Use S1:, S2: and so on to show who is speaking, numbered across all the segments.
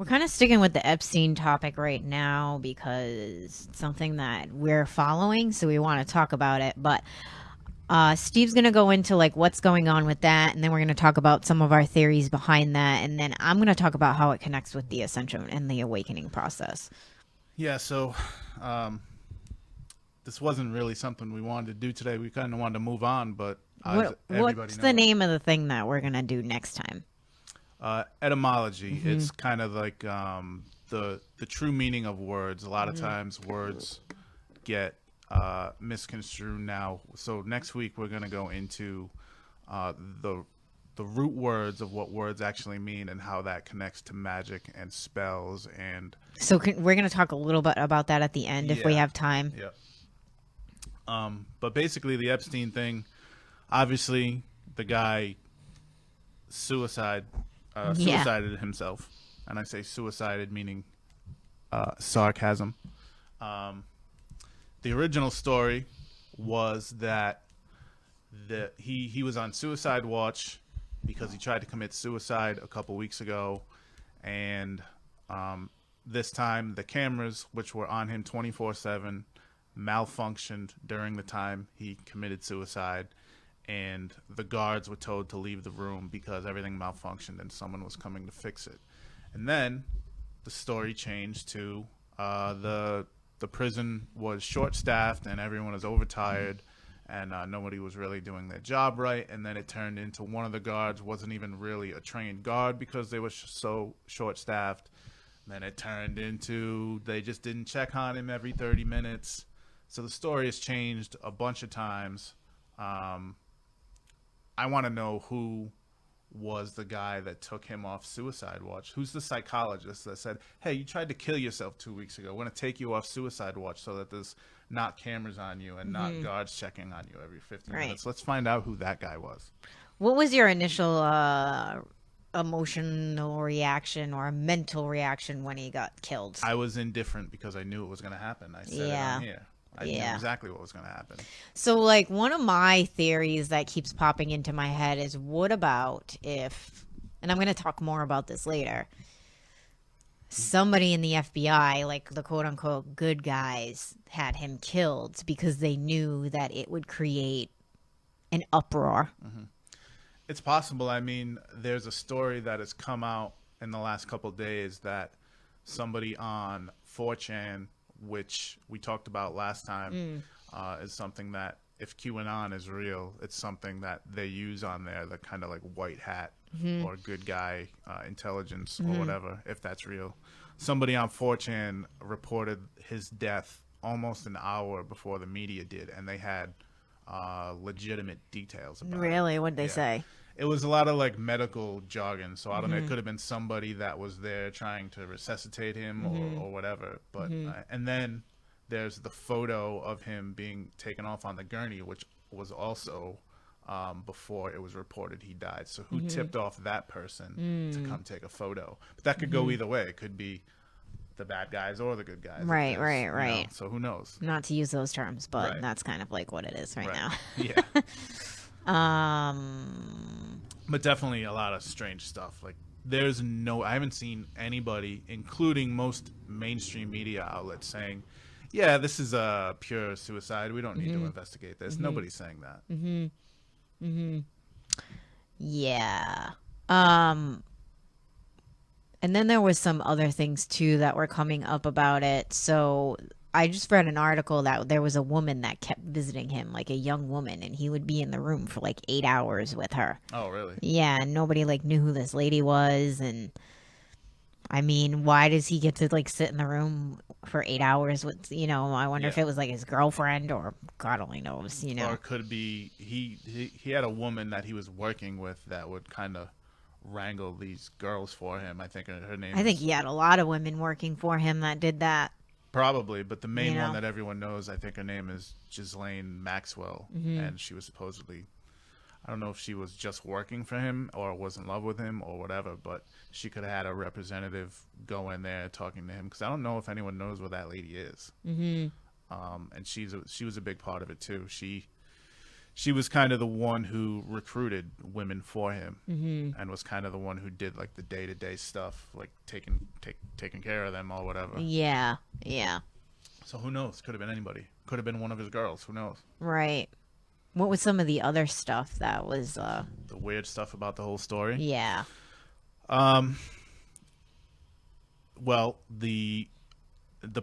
S1: We're kind of sticking with the Epstein topic right now because it's something that we're following, so we want to talk about it. But Steve's going to go into like what's going on with that, and then we're going to talk about some of our theories behind that, and then I'm going to talk about how it connects with the Ascension and the awakening process.
S2: Yeah, so um, this wasn't really something we wanted to do today. We kind of wanted to move on, but as everybody
S1: What's the
S2: knows,
S1: name of the thing that we're going to do next time?
S2: etymology. It's kind of like the true meaning of words. A lot of times, words get misconstrued now. So next week we're going to go into uh, the the root words of what words actually mean and how that connects to magic and spells and
S1: So we're going to talk a little bit about that at the end if we
S2: yeah,
S1: have time.
S2: yeah. But basically, the Epstein thing. Obviously, the guy
S1: Yeah.
S2: suicided himself, and I say suicided meaning sarcasm. Um, the original story was that he was on suicide watch because he tried to commit suicide a couple weeks ago, and this time the cameras, which were on him 24/7, malfunctioned during the time he committed suicide, and the guards were told to leave the room because everything malfunctioned and someone was coming to fix it. And then the story changed to the prison was short staffed and everyone was overtired and nobody was really doing their job right. And then it turned into one of the guards wasn't even really a trained guard because they were so short staffed. Then it turned into they just didn't check on him every 30 minutes. So the story has changed a bunch of times. Um, I want to know who was the guy that took him off suicide watch. Who's the psychologist that said, "Hey, you tried to kill yourself 2 weeks ago. We're going to take you off suicide watch so that there's not cameras on you and not guards checking on you every 15
S1: Right.
S2: minutes." Let's find out who that guy was.
S1: What was your initial emotional reaction or mental reaction when he got killed?
S2: I was indifferent because I knew it was going to happen. I said it
S1: Yeah.
S2: on here. I knew
S1: Yeah.
S2: exactly what was going to happen.
S1: So, like, one of my theories that keeps popping into my head is what about if, and I'm going to talk more about this later, somebody in the FBI, like the quote unquote good guys, had him killed because they knew that it would create an uproar.
S2: It's possible. I mean, there's a story that has come out in the last couple of days that somebody on 4chan, which we talked about last time, is something that if QAnon is real, it's something that they use on there, the kind of like white hat or good guy intelligence or whatever, if that's real. Somebody on 4chan reported his death almost an hour before the media did, and they had legitimate details about it.
S1: Really? What'd they
S2: Yeah.
S1: say?
S2: It was a lot of like medical jargon, so I don't know. It could have been somebody that was there trying to resuscitate him or whatever. But and then there's the photo of him being taken off on the gurney, which was also before it was reported he died. So who tipped off that person to come take a photo? But that could go either way. It could be the bad guys or the good guys.
S1: Right, right, right.
S2: So who knows?
S1: Not to use those terms, but
S2: Right.
S1: that's kind of like what it is right,
S2: Right.
S1: now.
S2: Yeah.
S1: Um,
S2: But definitely a lot of strange stuff. Like I haven't seen anybody, including most mainstream media outlets, saying, "Yeah, this is a pure suicide. We don't need to investigate this." Nobody's saying that.
S1: yeah. Um, and then there was some other things too that were coming up about it. So I just read an article that there was a woman that kept visiting him, like a young woman, and he would be in the room for like 8 hours with her.
S2: Oh, really?
S1: Yeah, and nobody like knew who this lady was, and I mean, why does he get to like sit in the room for 8 hours with, I wonder if
S2: Yeah.
S1: it was like his girlfriend or God only knows,
S2: Or it could be he had a woman that he was working with that would kind of wrangle these girls for him. I think her name.
S1: I think
S2: is,
S1: he had a lot of women working for him that did that.
S2: Probably, but the main
S1: You know.
S2: one that everyone knows, I think her name is Ghislaine Maxwell, and she was supposedly, I don't know if she was just working for him or was in love with him or whatever, but she could have had a representative go in there talking to him because I don't know if anyone knows where that lady is. And she was a big part of it too. she was kind of the one who recruited women for him, and was kind of the one who did like the day-to-day stuff, like taking care of them or whatever.
S1: Yeah.
S2: So who knows? Could have been anybody. Could have been one of his girls. Who knows?
S1: Right. What was some of the other stuff that was
S2: The weird stuff about the whole story?
S1: Yeah.
S2: Well, the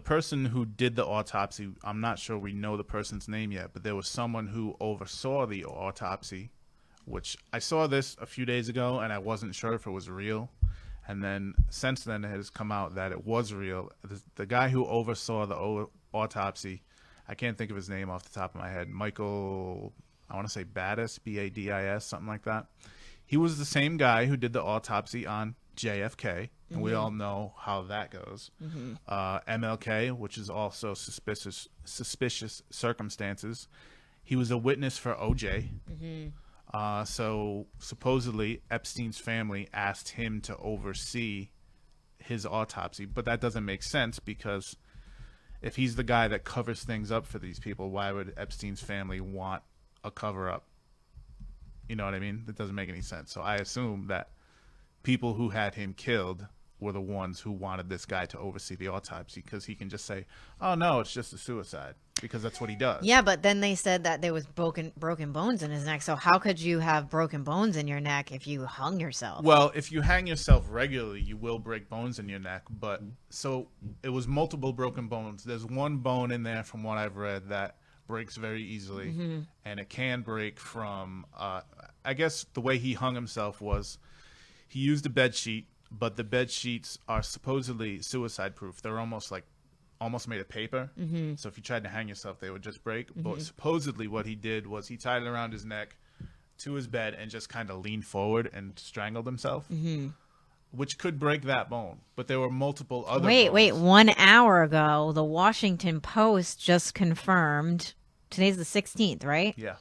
S2: person who did the autopsy, I'm not sure we know the person's name yet, but there was someone who oversaw the autopsy, which I saw this a few days ago and I wasn't sure if it was real. And then since then it has come out that it was real. The guy who oversaw the autopsy, I can't think of his name off the top of my head, Michael, I want to say Badis, Badis, something like that. He was the same guy who did the autopsy on JFK, and we all know how that goes. MLK, which is also suspicious circumstances. He was a witness for OJ. So supposedly Epstein's family asked him to oversee his autopsy, but that doesn't make sense because if he's the guy that covers things up for these people, why would Epstein's family want a cover-up? You know what I mean? That doesn't make any sense. So I assume that people who had him killed were the ones who wanted this guy to oversee the autopsy because he can just say, oh, no, it's just a suicide, because that's what he does.
S1: Yeah, but then they said that there was broken bones in his neck. So how could you have broken bones in your neck if you hung yourself?
S2: Well, if you hang yourself regularly, you will break bones in your neck. But so it was multiple broken bones. There's one bone in there, from what I've read, that breaks very easily. And it can break from, I guess the way he hung himself was he used a bed sheet, but the bed sheets are supposedly suicide proof. They're almost made of paper. So if you tried to hang yourself, they would just break. But supposedly what he did was he tied it around his neck to his bed and just kind of leaned forward and strangled himself, which could break that bone. But there were multiple other bones.
S1: Wait, 1 hour ago, the Washington Post just confirmed, today's the 16th, right?
S2: Yeah.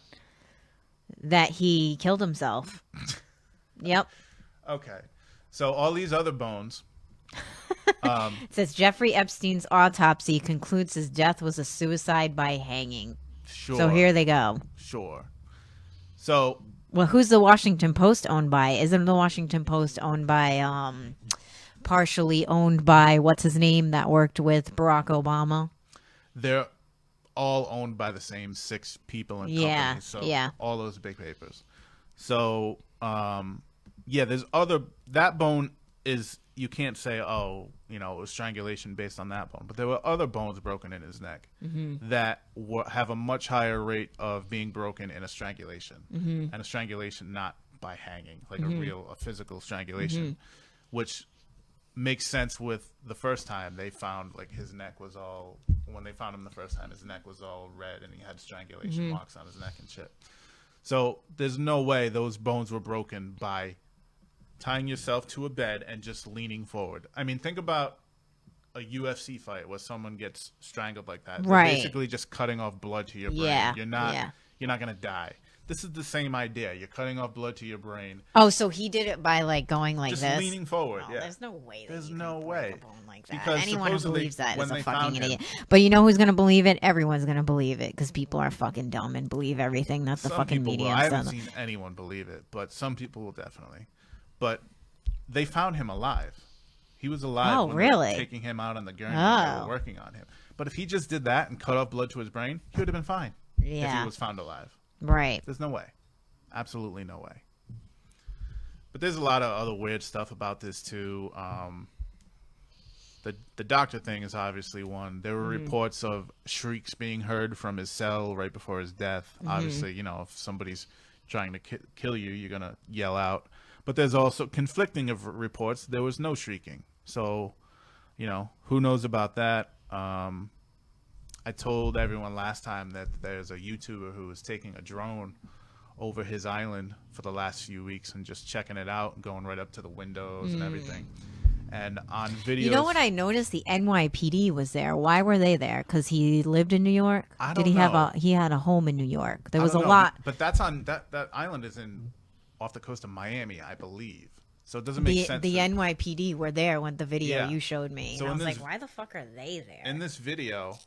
S1: That he killed himself. Yep.
S2: Okay. So all these other bones.
S1: It says Jeffrey Epstein's autopsy concludes his death was a suicide by hanging.
S2: Sure.
S1: So here they go.
S2: Sure. So.
S1: Well, who's the Washington Post owned by? Isn't the Washington Post owned by, partially owned by, what's his name, that worked with Barack Obama?
S2: They're all owned by the same 6 people and companies. So all those big papers. So, there's that bone is, you can't say, oh, it was strangulation based on that bone. But there were other bones broken in his neck that have a much higher rate of being broken in a strangulation. And a strangulation not by hanging, like a physical strangulation, which makes sense with the first time they found, like, his neck was all, when they found him the first time, his neck was all red and he had strangulation marks on his neck and shit. So there's no way those bones were broken by tying yourself to a bed and just leaning forward. I mean, think about a UFC fight where someone gets strangled like that. They're basically just cutting off blood to your brain. You're not going to die. This is the same idea. You're cutting off blood to your brain.
S1: Oh, so he did it by, like, going like
S2: just
S1: this?
S2: Just leaning forward,
S1: Oh,
S2: yeah.
S1: There's no way that
S2: there's
S1: you
S2: no
S1: can
S2: way.
S1: break a bone like that.
S2: Because
S1: anyone who believes that is a fucking idiot. But you know who's going to believe it? Everyone's going to believe it because people are fucking dumb and believe everything that the fucking media
S2: will. I haven't
S1: says.
S2: seen anyone believe it, but some people will definitely. But they found him alive. He was alive when they were taking him out on the gurney and they were working on him. But if he just did that and cut off blood to his brain, he would have been fine if he was found alive.
S1: Right.
S2: There's no way. Absolutely no way. But there's a lot of other weird stuff about this too. The doctor thing is obviously one. There were reports of shrieks being heard from his cell right before his death. Obviously, if somebody's trying to kill you, you're going to yell out. But there's also conflicting of reports. There was no shrieking. So, who knows about that? I told everyone last time that there's a YouTuber who was taking a drone over his island for the last few weeks and just checking it out and going right up to the windows and everything. And on videos,
S1: you know what I noticed? The NYPD was there. Why were they there? Because he lived in New York.
S2: I don't know.
S1: He had a home in New York? There was a lot.
S2: But that's on that island is off the coast of Miami, I believe. So it doesn't make sense.
S1: The NYPD were there when the video you showed me. So and I was like, why the fuck are they there?
S2: In this video,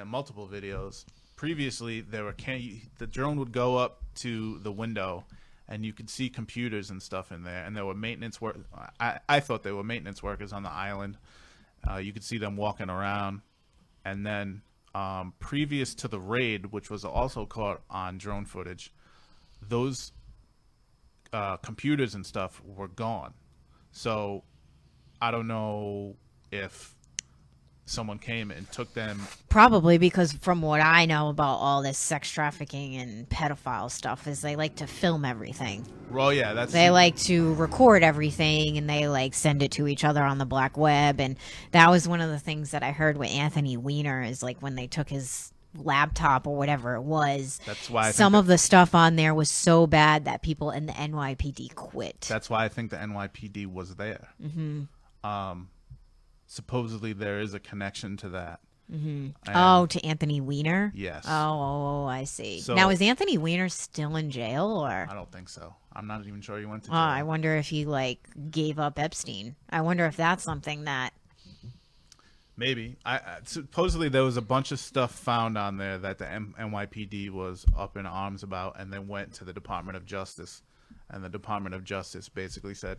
S2: multiple videos, previously the drone would go up to the window, and you could see computers and stuff in there, and there were maintenance work. I thought they were maintenance workers on the island. You could see them walking around, and then previous to the raid, which was also caught on drone footage, those computers and stuff were gone. So I don't know if someone came and took them.
S1: Probably because from what I know about all this sex trafficking and pedophile stuff is they like to film everything.
S2: Well, yeah,
S1: they like to record everything, and they like send it to each other on the black web. And that was one of the things that I heard with Anthony Weiner is like when they took his laptop or whatever it was.
S2: That's why
S1: some of the stuff on there was so bad that people in the NYPD quit.
S2: That's why I think the NYPD was there. Supposedly there is a connection to that.
S1: To Anthony Weiner?
S2: Yes.
S1: Oh, I see.
S2: So,
S1: now, is Anthony Weiner still in jail, or?
S2: I don't think so. I'm not even sure he went to jail.
S1: I wonder if he like gave up Epstein. I wonder if that's something that.
S2: Maybe. Supposedly there was a bunch of stuff found on there that the NYPD was up in arms about, and then went to the Department of Justice, and the Department of Justice basically said,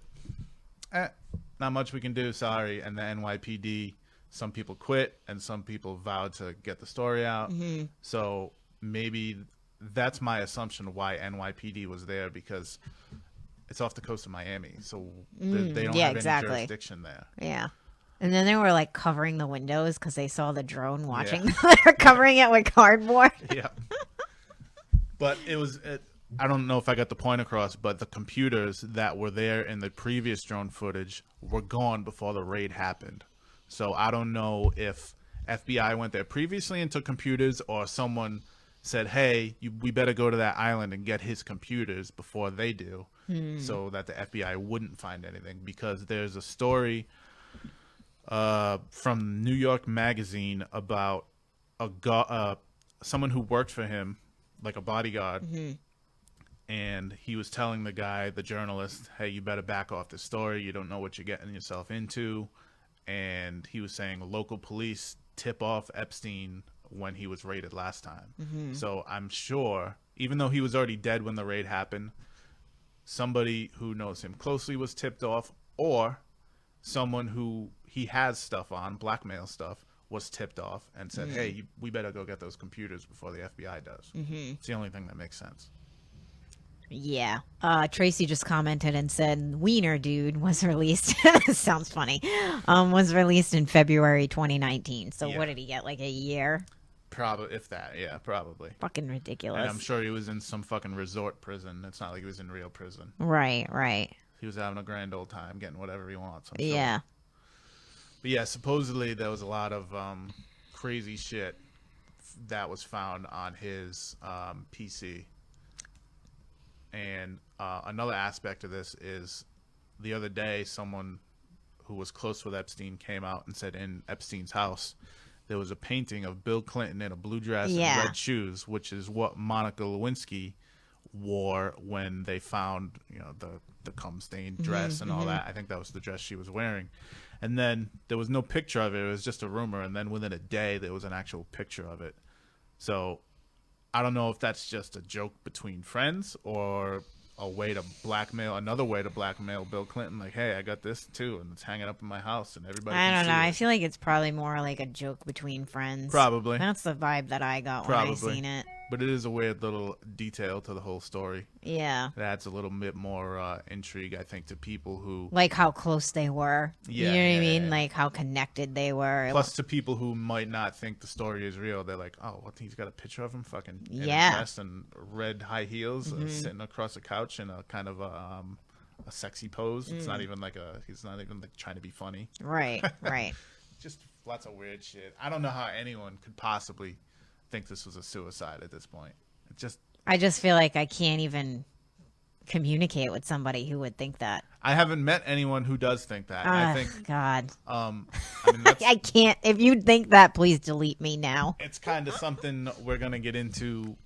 S2: not much we can do, sorry. And the NYPD, some people quit and some people vowed to get the story out. So maybe that's my assumption why NYPD was there, because it's off the coast of Miami. So they don't have any jurisdiction there.
S1: Yeah. And then they were like covering the windows because they saw the drone watching. They were covering it with cardboard.
S2: Yeah. But I don't know if I got the point across, but the computers that were there in the previous drone footage were gone before the raid happened. So I don't know if FBI went there previously and took computers, or someone said, hey, we better go to that island and get his computers before they do, so that the FBI wouldn't find anything. Because there's a story from New York Magazine about someone who worked for him, like a bodyguard, and he was telling the journalist, hey, you better back off this story. You don't know what you're getting yourself into. And he was saying local police tip off Epstein when he was raided last time. So I'm sure, even though he was already dead when the raid happened, somebody who knows him closely was tipped off, or someone who he has stuff on, blackmail stuff, was tipped off and said, hey, we better go get those computers before the FBI does. It's the only thing that makes sense.
S1: Yeah. Tracy just commented and said, Wiener Dude was released. Sounds funny. Was released in February 2019. So what did he get? Like a year?
S2: Probably, if that. Yeah, probably.
S1: Fucking ridiculous.
S2: And I'm sure he was in some fucking resort prison. It's not like he was in real prison.
S1: Right.
S2: He was having a grand old time, getting whatever he wants.
S1: Yeah.
S2: But yeah, supposedly there was a lot of crazy shit that was found on his PC. And another aspect of this is the other day, someone who was close with Epstein came out and said in Epstein's house there was a painting of Bill Clinton in a blue dress and red shoes, which is what Monica Lewinsky wore when they found, the cum-stained dress and all that. I think that was the dress she was wearing. And then there was no picture of it. It was just a rumor. And then within a day, there was an actual picture of it. So I don't know if that's just a joke between friends or another way to blackmail Bill Clinton. Like, hey, I got this too, and it's hanging up in my house, and everybody. I don't know.
S1: I feel like it's probably more like a joke between friends.
S2: Probably.
S1: That's the vibe that I got when I seen it.
S2: But it is a weird little detail to the whole story.
S1: Yeah.
S2: It adds a little bit more intrigue, I think, to people who...
S1: Like how close they were.
S2: Yeah.
S1: You know what I mean? Like how connected they were.
S2: Plus to people who might not think the story is real. They're like, oh, what? He's got a picture of him fucking in a dress and red high heels sitting across a couch in a kind of a sexy pose. It's not even like he's not even like trying to be funny.
S1: Right.
S2: Just lots of weird shit. I don't know how anyone could possibly think this was a suicide at this point.
S1: I just feel like I can't even communicate with somebody who would think that.
S2: I haven't met anyone who does think that. I think
S1: God.
S2: That's,
S1: I can't. If you think that, please delete me now.
S2: It's kind of something we're gonna get into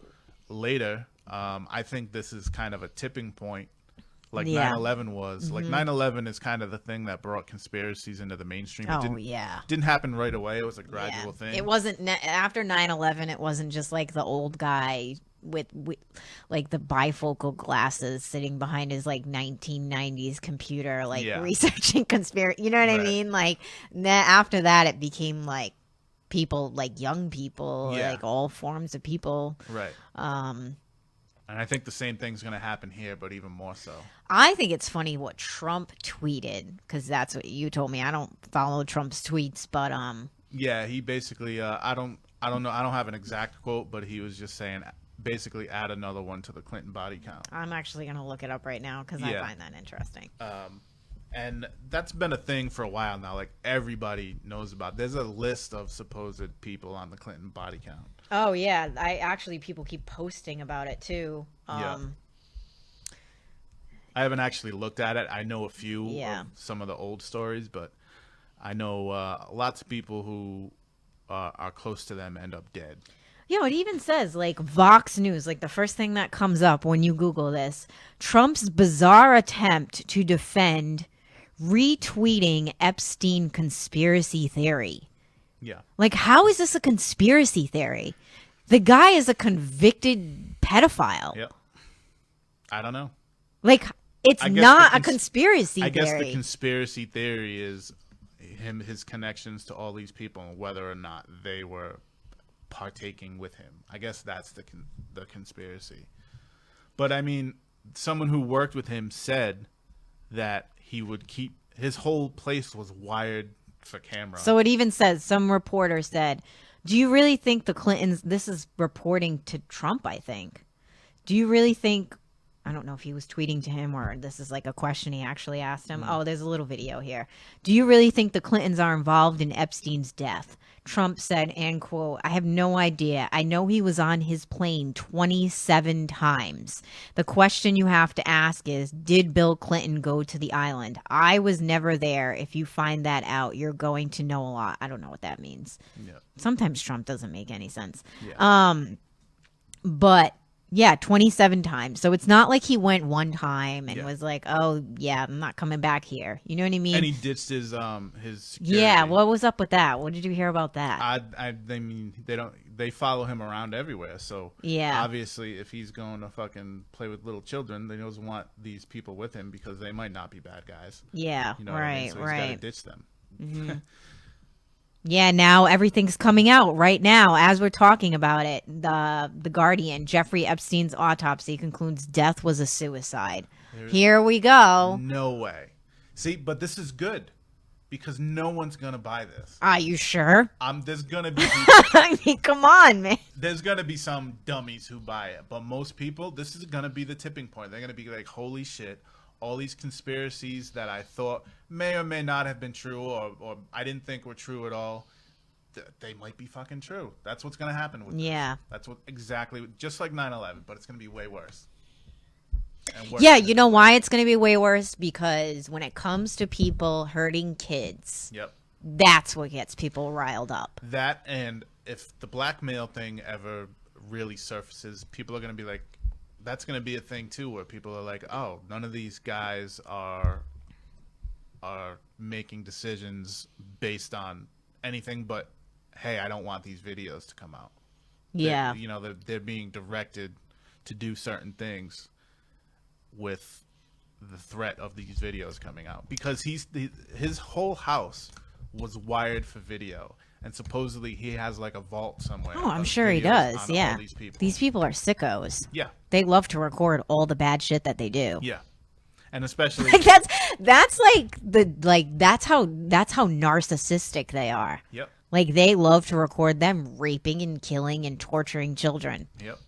S2: later. I think this is kind of a tipping point. like
S1: Yeah.
S2: 9/11 was. Like 9/11 is kind of the thing that brought conspiracies into the mainstream. It
S1: Oh, yeah.
S2: didn't happen right away. It was a gradual
S1: Yeah.
S2: thing.
S1: It wasn't after 9/11. It wasn't just like the old guy with like the bifocal glasses sitting behind his like 1990s computer, like
S2: Yeah.
S1: researching conspiracy. You know what I
S2: Right.
S1: mean? Like after that, it became like people, like young people,
S2: Yeah.
S1: like all forms of people.
S2: Right. And I think the same thing's going to happen here, but even more so.
S1: I think it's funny what Trump tweeted, because that's what you told me. I don't follow Trump's tweets, but
S2: Yeah, he basically I don't know, I don't have an exact quote, but he was just saying basically add another one to the Clinton body count.
S1: I'm actually gonna look it up right now because
S2: Yeah.
S1: I find that interesting.
S2: And that's been a thing for a while now. Like everybody knows about. There's a list of supposed people on the Clinton body count.
S1: Oh yeah, people keep posting about it too.
S2: Yeah. I haven't actually looked at it. I know a few of some of the old stories, but I know lots of people who are close to them end up dead.
S1: Yeah, it even says like Vox News, like the first thing that comes up when you Google this, Trump's bizarre attempt to defend retweeting Epstein conspiracy theory.
S2: Yeah.
S1: Like, how is this a conspiracy theory? The guy is a convicted pedophile.
S2: Yep. I don't know.
S1: Like, it's not a conspiracy theory.
S2: I guess the conspiracy theory is his connections to all these people and whether or not they were partaking with him. I guess that's the conspiracy. But I mean, someone who worked with him said that he would keep his whole place was wired for camera.
S1: So it even says, some reporter said, do you really think the Clintons, this is reporting to Trump, I think. Do you really think, I don't know if he was tweeting to him or this is like a question he actually asked him. Oh, there's a little video here. Do you really think the Clintons are involved in Epstein's death? Trump said, and quote, I have no idea. I know he was on his plane 27 times. The question you have to ask is, did Bill Clinton go to the island? I was never there. If you find that out, you're going to know a lot. I don't know what that means.
S2: Yeah.
S1: Sometimes Trump doesn't make any sense.
S2: Yeah.
S1: But yeah, 27 times. So it's not like he went one time and
S2: Yeah.
S1: was like, oh yeah, I'm not coming back here. You know what I mean?
S2: And he ditched his security.
S1: Yeah, what was up with that? What did you hear about that?
S2: I mean, they follow him around everywhere. So
S1: Yeah.
S2: obviously, if he's going to fucking play with little children, then he doesn't want these people with him because they might not be bad guys.
S1: Yeah,
S2: You know what I mean?
S1: right,
S2: So he's got to ditch them.
S1: Yeah, now everything's coming out right now as we're talking about it. The Guardian, Jeffrey Epstein's autopsy concludes death was a suicide. Here we go.
S2: No way. See, but this is good because no one's gonna buy this.
S1: Are you sure?
S2: There's gonna be
S1: I mean, come on, man.
S2: there's gonna be some dummies who buy it, but most people, this is gonna be the tipping point. They're gonna be like, holy shit. All these conspiracies that I thought may or may not have been true or I didn't think were true at all, they might be fucking true. That's what's going to happen with
S1: Yeah.
S2: this. That's what exactly, just like 9/11, but it's going to be way worse. And worse
S1: Yeah,
S2: than
S1: you know why it's going to be way worse? Because when it comes to people hurting kids,
S2: Yep.
S1: that's what gets people riled up.
S2: That, and if the blackmail thing ever really surfaces, people are going to be like, that's going to be a thing too, where people are like, oh, none of these guys are making decisions based on anything but, hey, I don't want these videos to come out.
S1: Yeah.
S2: They're being directed to do certain things with the threat of these videos coming out because his whole house was wired for video. And supposedly he has like a vault somewhere.
S1: Oh, I'm
S2: of
S1: sure he
S2: videos
S1: does.
S2: on
S1: Yeah.
S2: all these people.
S1: These people are sickos.
S2: Yeah.
S1: They love to record all the bad shit that they do.
S2: Yeah. And especially
S1: Like that's how narcissistic they are.
S2: Yep.
S1: Like they love to record them raping and killing and torturing children.
S2: Yep.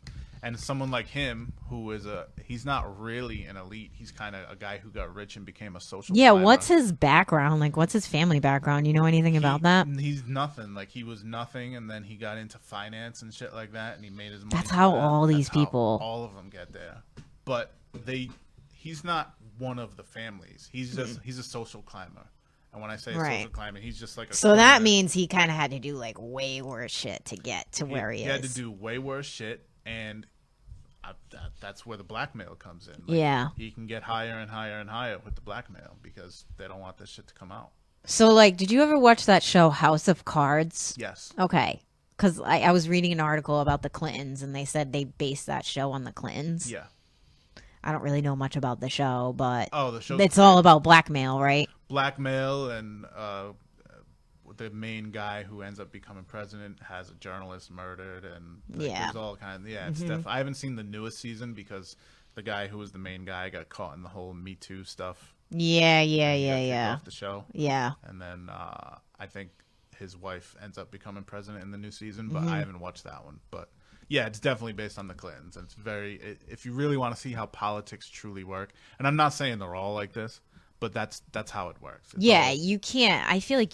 S2: And someone like him who is he's not really an elite. He's kind of a guy who got rich and became a social
S1: Yeah,
S2: climber.
S1: what's his background? Like what's his family background? You know anything about that?
S2: He's nothing. Like he was nothing and then he got into finance and shit like that and he made his money.
S1: That's
S2: from
S1: how
S2: that.
S1: all these
S2: That's how
S1: people-
S2: all of them get there. But he's not one of the families. He's just he's a social climber. And when I say
S1: Right.
S2: social climber, he's just like a
S1: So that
S2: climber.
S1: means he kind of had to do like way worse shit to get to where he
S2: had to
S1: is.
S2: do way worse shit, and that's where the blackmail comes in.
S1: Yeah.
S2: He can get higher and higher and higher with the blackmail because they don't want this shit to come out.
S1: So, like, did you ever watch that show House of Cards?
S2: Yes.
S1: Okay. Because I was reading an article about the Clintons, and they said they based that show on the Clintons.
S2: Yeah.
S1: I don't really know much about the show, but
S2: the show.
S1: It's all about blackmail, right?
S2: Blackmail, and the main guy who ends up becoming president has a journalist murdered, and there's all kind of it's stuff. I haven't seen the newest season because the guy who was the main guy got caught in the whole Me Too stuff.
S1: Yeah.
S2: Off the show.
S1: Yeah.
S2: And then I think his wife ends up becoming president in the new season, but I haven't watched that one. But yeah, it's definitely based on the Clintons. And it's if you really want to see how politics truly work, and I'm not saying they're all like this, but that's how it works.
S1: You can't. I feel like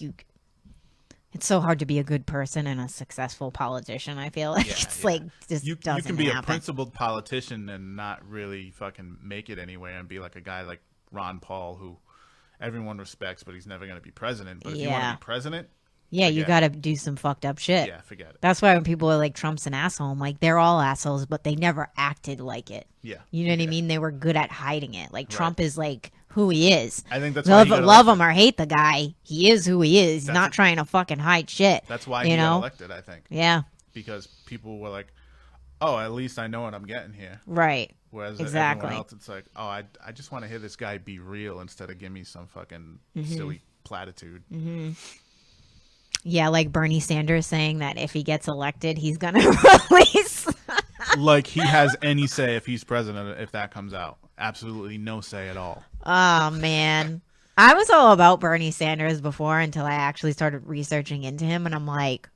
S1: it's so hard to be a good person and a successful politician. I feel like like just
S2: you
S1: doesn't
S2: can be
S1: happen.
S2: a principled politician and not really fucking make it anywhere, and be like a guy like Ron Paul, who everyone respects, but he's never going to be president. But if you want to be president,
S1: you got to do some fucked up shit.
S2: Yeah, forget it.
S1: That's why when people are like, Trump's an asshole, I'm like, they're all assholes, but they never acted like it.
S2: Yeah.
S1: You know what I mean? They were good at hiding it. Like, Trump is like who he is.
S2: I think that's why
S1: love him or hate the guy. He is who he is. He's not
S2: a-
S1: trying to fucking hide shit.
S2: That's why he got elected, I think.
S1: Yeah.
S2: Because people were like, oh, at least I know what I'm getting here.
S1: Right.
S2: Whereas
S1: Exactly.
S2: everyone else, it's like, oh, I just want to hear this guy be real instead of give me some fucking silly platitude.
S1: Yeah, like Bernie Sanders saying that if he gets elected, he's going to release.
S2: Like he has any say if he's president, if that comes out. Absolutely no say at all.
S1: Oh, man. I was all about Bernie Sanders before until I actually started researching into him, and I'm like,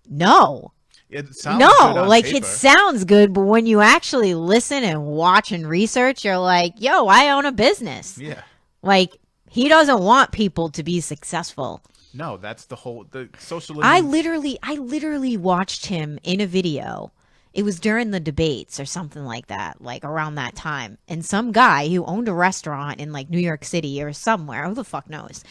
S1: no.
S2: It sounds good on
S1: like
S2: paper.
S1: it sounds good, but when you actually listen and watch and research, you're like, yo, I own a business.
S2: Yeah.
S1: Like, he doesn't want people to be successful.
S2: No, that's the socialism.
S1: I literally watched him in a video. It was during the debates or something like that, like around that time. And some guy who owned a restaurant in like New York City or somewhere, who the fuck knows,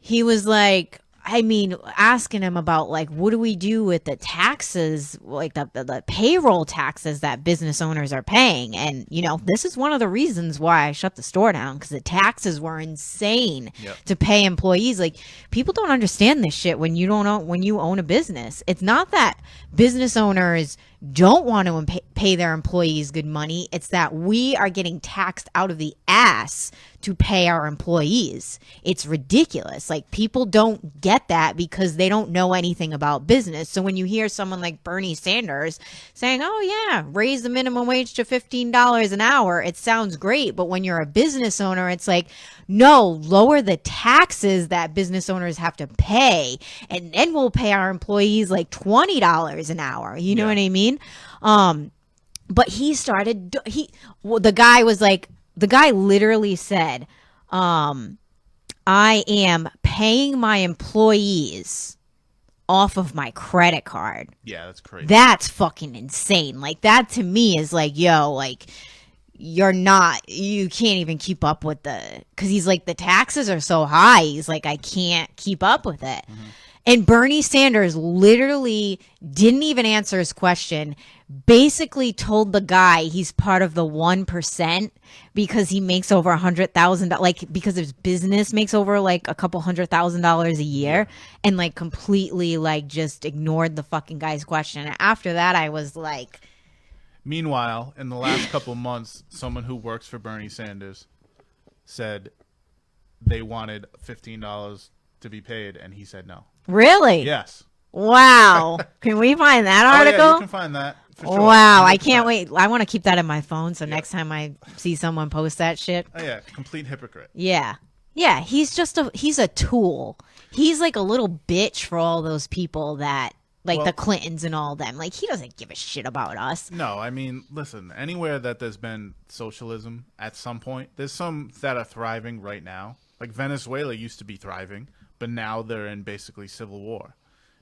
S1: he was like, asking him about like, what do we do with the taxes, like the payroll taxes that business owners are paying? And, this is one of the reasons why I shut the store down, because the taxes were insane to pay employees. Like, people don't understand this shit when you own a business. It's not that business owners don't want to pay their employees good money. It's that we are getting taxed out of the ass to pay our employees. It's ridiculous. Like, people don't get that because they don't know anything about business. So when you hear someone like Bernie Sanders saying, oh yeah, raise the minimum wage to $15 an hour, it sounds great. But when you're a business owner, it's like, no, lower the taxes that business owners have to pay, and then we'll pay our employees like $20 an hour. You know what I mean? But the guy literally said, I am paying my employees off of my credit card.
S2: Yeah, that's crazy.
S1: That's fucking insane. Like, that to me is like, yo, like, you can't even keep up with because he's like, the taxes are so high. He's like, I can't keep up with it. And Bernie Sanders literally didn't even answer his question, basically told the guy he's part of the 1% because he makes over $100,000, like, because his business makes over like a couple $100,000 a year, and like completely like just ignored the fucking guy's question. And after that, I was like...
S2: Meanwhile, in the last couple months, someone who works for Bernie Sanders said they wanted $15 to be paid, and he said no.
S1: Really?
S2: Yes.
S1: Wow. Can we find that article?
S2: Oh, yeah, you can find that. For sure.
S1: Wow, I can't wait. I want to keep that in my phone so next time I see someone post that shit.
S2: Oh yeah, complete hypocrite.
S1: Yeah. Yeah, he's a tool. He's like a little bitch for all those people that, like, the Clintons and all them. Like, he doesn't give a shit about us.
S2: No, I mean, listen, anywhere that there's been socialism at some point, there's some that are thriving right now. Like Venezuela used to be thriving, but now they're in basically civil war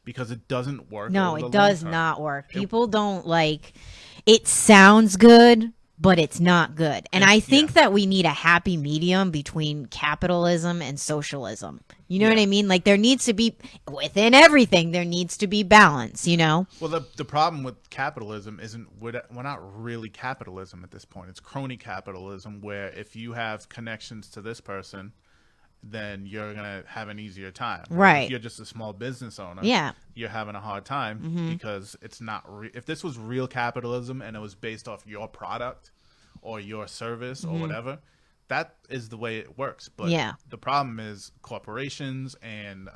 S2: because it doesn't work.
S1: No, it does not work. People don't like, it sounds good, but it's not good. And I think that we need a happy medium between capitalism and socialism. You know what I mean? Like there needs to be, within everything, there needs to be balance, you know?
S2: Well, the problem with capitalism isn't, we're not really capitalism at this point. It's crony capitalism, where if you have connections to this person, then you're going to have an easier time.
S1: Right.
S2: If you're just a small business owner, you're having a hard time because it's not if this was real capitalism and it was based off your product or your service or whatever, that is the way it works. But the problem is corporations and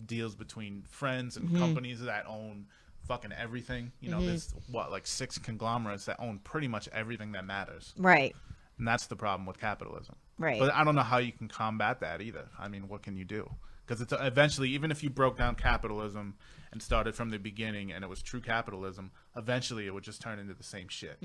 S2: deals between friends and companies that own fucking everything. There's like 6 conglomerates that own pretty much everything that matters.
S1: Right.
S2: And that's the problem with capitalism.
S1: Right.
S2: But I don't know how you can combat that either. I mean, what can you do? Because it's eventually, even if you broke down capitalism and started from the beginning and it was true capitalism, eventually it would just turn into the same shit.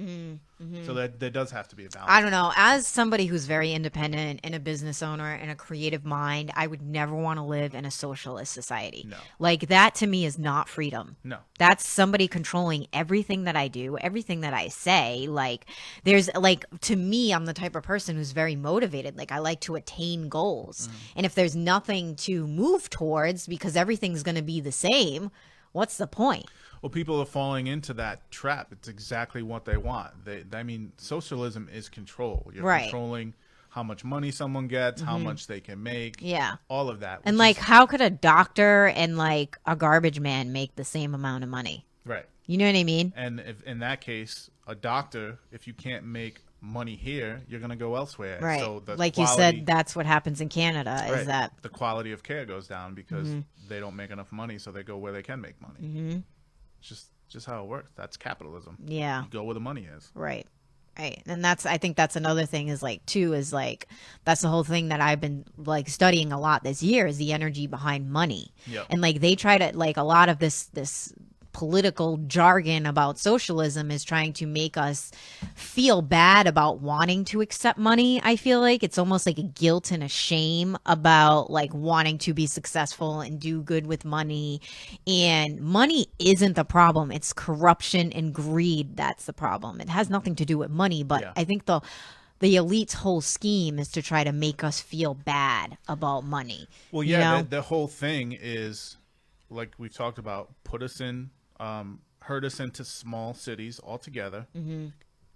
S2: So there does have to be a balance.
S1: I don't know. As somebody who's very independent and a business owner and a creative mind, I would never want to live in a socialist society.
S2: No.
S1: Like that to me is not freedom.
S2: No.
S1: That's somebody controlling everything that I do, everything that I say. Like there's like, to me, I'm the type of person who's very motivated. Like I like to attain goals. And if there's nothing to move towards because everything's going to be the same, what's the point?
S2: Well, people are falling into that trap. It's exactly what they want. I mean, socialism is control. You're controlling how much money someone gets, how much they can make. Yeah. All of that.
S1: And like, how could a doctor and like a garbage man make the same amount of money?
S2: Right.
S1: You know what I mean?
S2: And if, in that case, a doctor, if you can't make money here, you're going to go elsewhere.
S1: Right.
S2: So the
S1: like
S2: quality,
S1: you said, that's what happens in Canada is that
S2: the quality of care goes down because they don't make enough money, so they go where they can make money. It's just how it works. That's capitalism.
S1: Yeah.
S2: You go where the money is.
S1: Right. Right. And I think that's another thing is like, too, is like, that's the whole thing that I've been like studying a lot this year is the energy behind money.
S2: Yep.
S1: And like, they try to like a lot of this political jargon about socialism is trying to make us feel bad about wanting to accept money. I feel like it's almost like a guilt and a shame about like wanting to be successful and do good with money. And money isn't the problem. It's corruption and greed. That's the problem. It has nothing to do with money. But I think the elite's whole scheme is to try to make us feel bad about money.
S2: Well, yeah, you know? The whole thing is, like we've talked about, herd us into small cities altogether,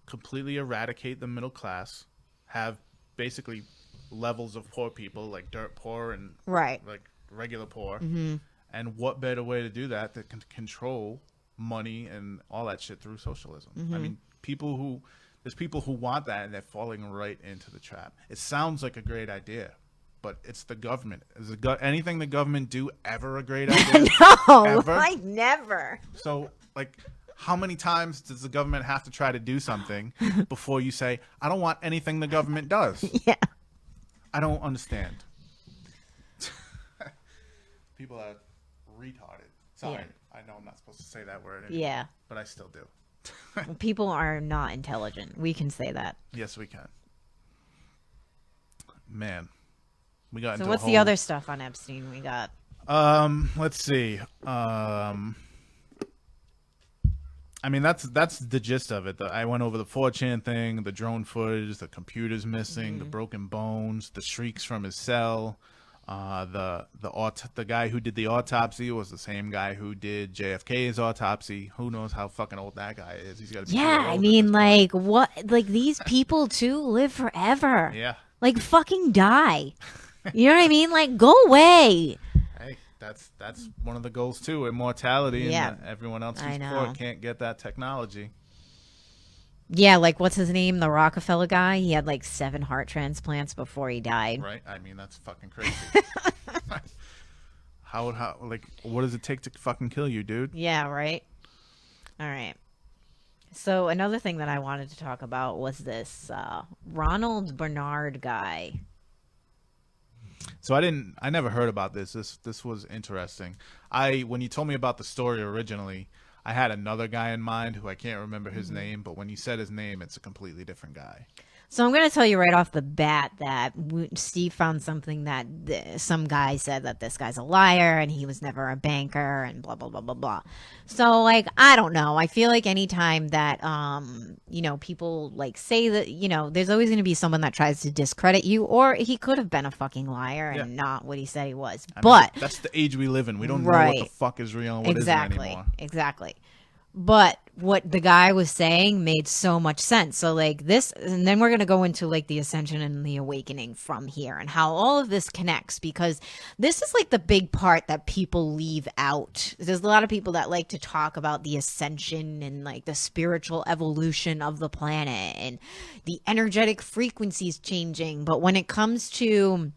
S2: completely eradicate the middle class, have basically levels of poor people, like dirt poor and like regular poor. And what better way to do that can control money and all that shit through socialism? I mean, there's people who want that and they're falling right into the trap. It sounds like a great idea, but it's the government. Is anything the government do ever a great idea?
S1: No, ever? Like never.
S2: So, like, how many times does the government have to try to do something before you say, I don't want anything the government does?
S1: Yeah.
S2: I don't understand. People are retarded. Sorry. I know I'm not supposed to say that word anymore, but I still do.
S1: People are not intelligent. We can say that.
S2: Yes, we can. Man. We got
S1: so what's the other stuff on Epstein we got?
S2: Let's see. I mean, that's the gist of it. I went over the 4chan thing, the drone footage, the computers missing, the broken bones, the shrieks from his cell. The guy who did the autopsy was the same guy who did JFK's autopsy. Who knows how fucking old that guy is? He's got to be
S1: I mean, like what? Like these people too live forever.
S2: Yeah.
S1: Like fucking die. You know what I mean? Like go away.
S2: Hey, that's one of the goals too. Immortality. And everyone else who's poor can't get that technology.
S1: Yeah, like what's his name? The Rockefeller guy. He had like 7 heart transplants before he died.
S2: Right. I mean, that's fucking crazy. how like what does it take to fucking kill you, dude?
S1: Yeah. Right. All right. So another thing that I wanted to talk about was this Ronald Bernard guy.
S2: So I never heard about this. This was interesting. When you told me about the story originally, I had another guy in mind who I can't remember his name, but when you said his name, it's a completely different guy.
S1: So I'm going to tell you right off the bat that Steve found something that some guy said that this guy's a liar and he was never a banker and blah, blah, blah, blah, blah. So, like, I don't know. I feel like anytime that, people like say that, there's always going to be someone that tries to discredit you, or he could have been a fucking liar and not what he said he was. But
S2: that's the age we live in. We don't know what the fuck is real and what isn't anymore.
S1: Exactly. But what the guy was saying made so much sense. So like this, and then we're going to go into like the ascension and the awakening from here and how all of this connects, because this is like the big part that people leave out. There's a lot of people that like to talk about the ascension and like the spiritual evolution of the planet and the energetic frequencies changing. But when it comes to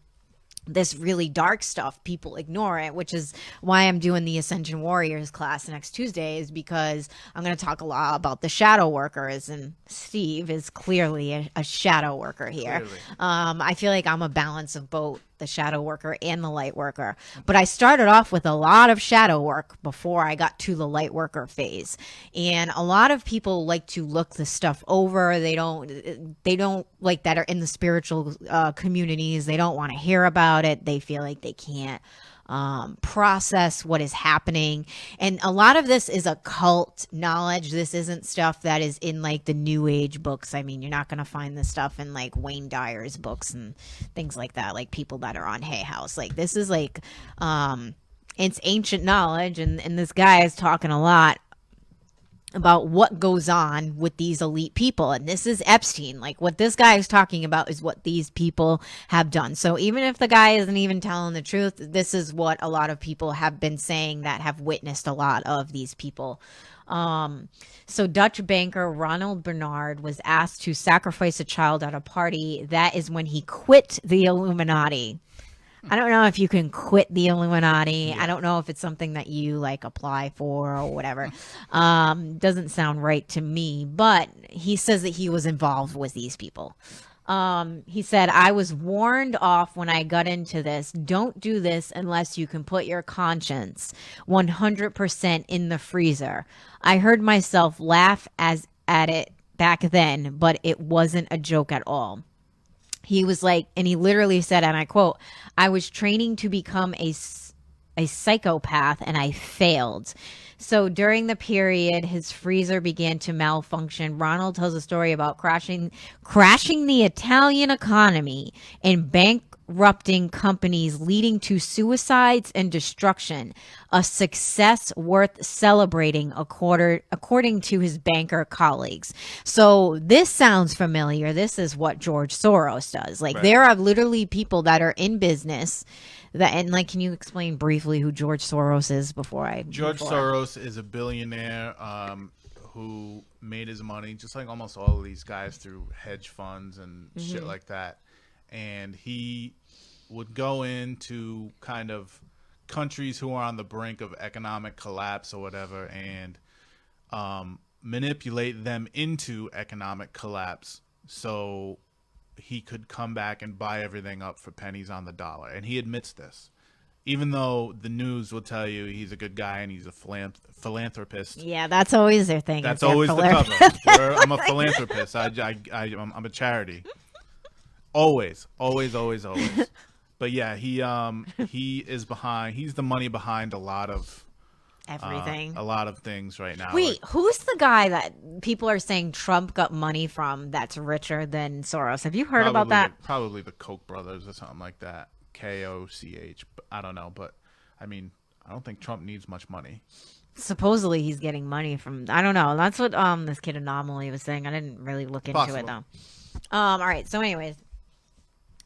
S1: this really dark stuff, people ignore it, which is why I'm doing the Ascension Warriors class next Tuesday, is because I'm going to talk a lot about the shadow workers, and Steve is clearly a shadow worker here. I feel like I'm a balance of both the shadow worker and the light worker, but I started off with a lot of shadow work before I got to the light worker phase. And a lot of people like to look the stuff over. They don't like that are in the spiritual communities. They don't want to hear about it. They feel like they can't process what is happening. And a lot of this is occult knowledge. This isn't stuff that is in like the new age books. I mean, you're not going to find this stuff in like Wayne Dyer's books and things like that, like people that are on Hay House. Like this is like, it's ancient knowledge. And this guy is talking a lot about what goes on with these elite people. And this is Epstein. Like what this guy is talking about is what these people have done. So even if the guy isn't even telling the truth, this is what a lot of people have been saying that have witnessed a lot of these people. So Dutch banker Ronald Bernard was asked to sacrifice a child at a party. That is when he quit the Illuminati. I don't know if you can quit the Illuminati. I don't know if it's something that you like apply for or whatever. Doesn't sound right to me, but he says that he was involved with these people. He said, I was warned off when I got into this. Don't do this unless you can put your conscience 100% in the freezer. I heard myself laugh at it back then, but it wasn't a joke at all. He was like, and he literally said, and I quote, I was training to become a psychopath and I failed. So during the period, his freezer began to malfunction. Ronald tells a story about crashing the Italian economy and bankrupting companies, leading to suicides and destruction. A success worth celebrating, according to his banker colleagues. So this sounds familiar. This is what George Soros does. Like there are literally people that are in business that, and like, can you explain briefly who George Soros is
S2: George Soros is a billionaire who made his money, just like almost all of these guys, through hedge funds and shit like that. And he would go into kind of countries who are on the brink of economic collapse or whatever, and manipulate them into economic collapse so he could come back and buy everything up for pennies on the dollar. And he admits this, even though the news will tell you he's a good guy and he's a philanthropist.
S1: Yeah, that's always their thing.
S2: That's always the cover. I'm a philanthropist. I'm a charity. Always. But yeah, he is behind. He's the money behind a lot of
S1: everything.
S2: A lot of things right now.
S1: Wait, who's the guy that people are saying Trump got money from that's richer than Soros? Have you heard about that?
S2: Probably the Koch brothers or something like that. Koch. I don't know, but I mean, I don't think Trump needs much money.
S1: Supposedly he's getting money from, I don't know. That's what this kid Anomaly was saying. I didn't really look into it though. All right. So anyways,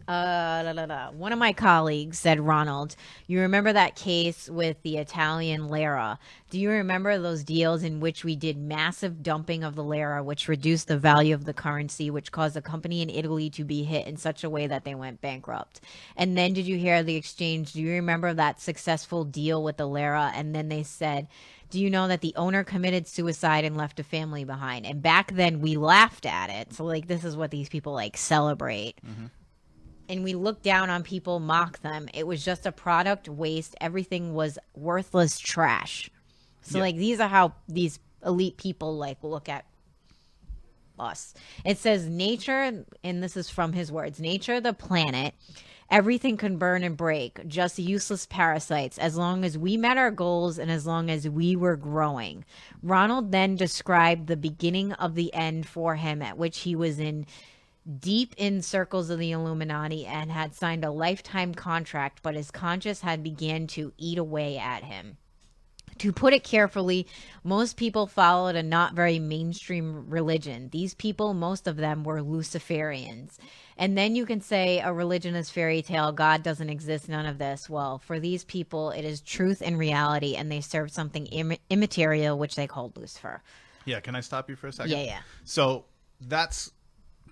S1: one of my colleagues said, Ronald, you remember that case with the Italian lira? Do you remember those deals in which we did massive dumping of the lira, which reduced the value of the currency, which caused a company in Italy to be hit in such a way that they went bankrupt? And then did you hear the exchange? Do you remember that successful deal with the lira? And then they said, do you know that the owner committed suicide and left a family behind? And back then we laughed at it. So like, this is what these people like celebrate. Mm-hmm. And we look down on people, mock them. It was just a product waste. Everything was worthless trash. So like, these are how these elite people like look at us. It says nature, and this is from his words, nature, the planet, everything can burn and break, just useless parasites, as long as we met our goals and as long as we were growing. Ronald then described the beginning of the end for him, at which he was in deep in circles of the Illuminati and had signed a lifetime contract, but his conscience had began to eat away at him. To put it carefully, most people followed a not very mainstream religion. These people, most of them, were Luciferians. And then you can say a religion is fairy tale, God doesn't exist, none of this. Well, for these people, it is truth and reality, and they serve something immaterial, which they called Lucifer.
S2: Yeah, can I stop you for a second?
S1: Yeah.
S2: So that's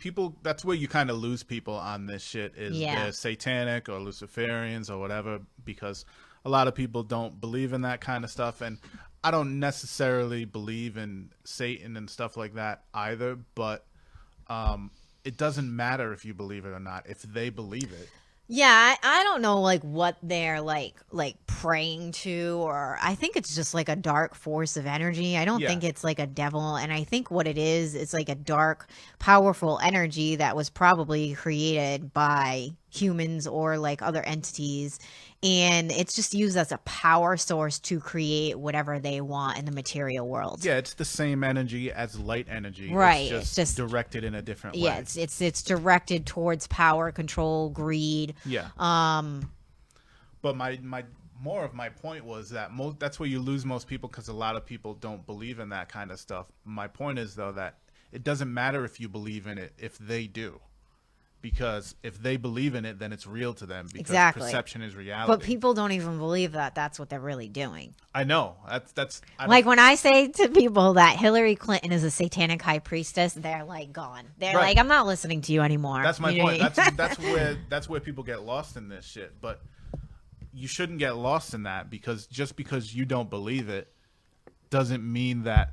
S2: where you kind of lose people on this shit, is they're satanic or Luciferians or whatever, because a lot of people don't believe in that kind of stuff. And I don't necessarily believe in Satan and stuff like that either, but it doesn't matter if you believe it or not, if they believe it.
S1: Yeah, I don't know like what they're like praying to, or I think it's just like a dark force of energy. I don't think it's like a devil, and I think what it is, it's like a dark, powerful energy that was probably created by humans or like other entities, and it's just used as a power source to create whatever they want in the material world.
S2: Yeah, it's the same energy as light energy,
S1: right?
S2: It's just directed in a different way.
S1: Yeah, it's directed towards power, control, greed.
S2: Yeah. But my more of my point was that that's where you lose most people, because a lot of people don't believe in that kind of stuff. My point is, though, that it doesn't matter if you believe in it if they do. Because if they believe in it, then it's real to them. Because perception is reality.
S1: But people don't even believe that that's what they're really doing.
S2: I know. That's
S1: like when I say to people that Hillary Clinton is a satanic high priestess, they're like gone. They're like, I'm not listening to you anymore.
S2: That's my point. That's where people get lost in this shit. But you shouldn't get lost in that, because just because you don't believe it doesn't mean that,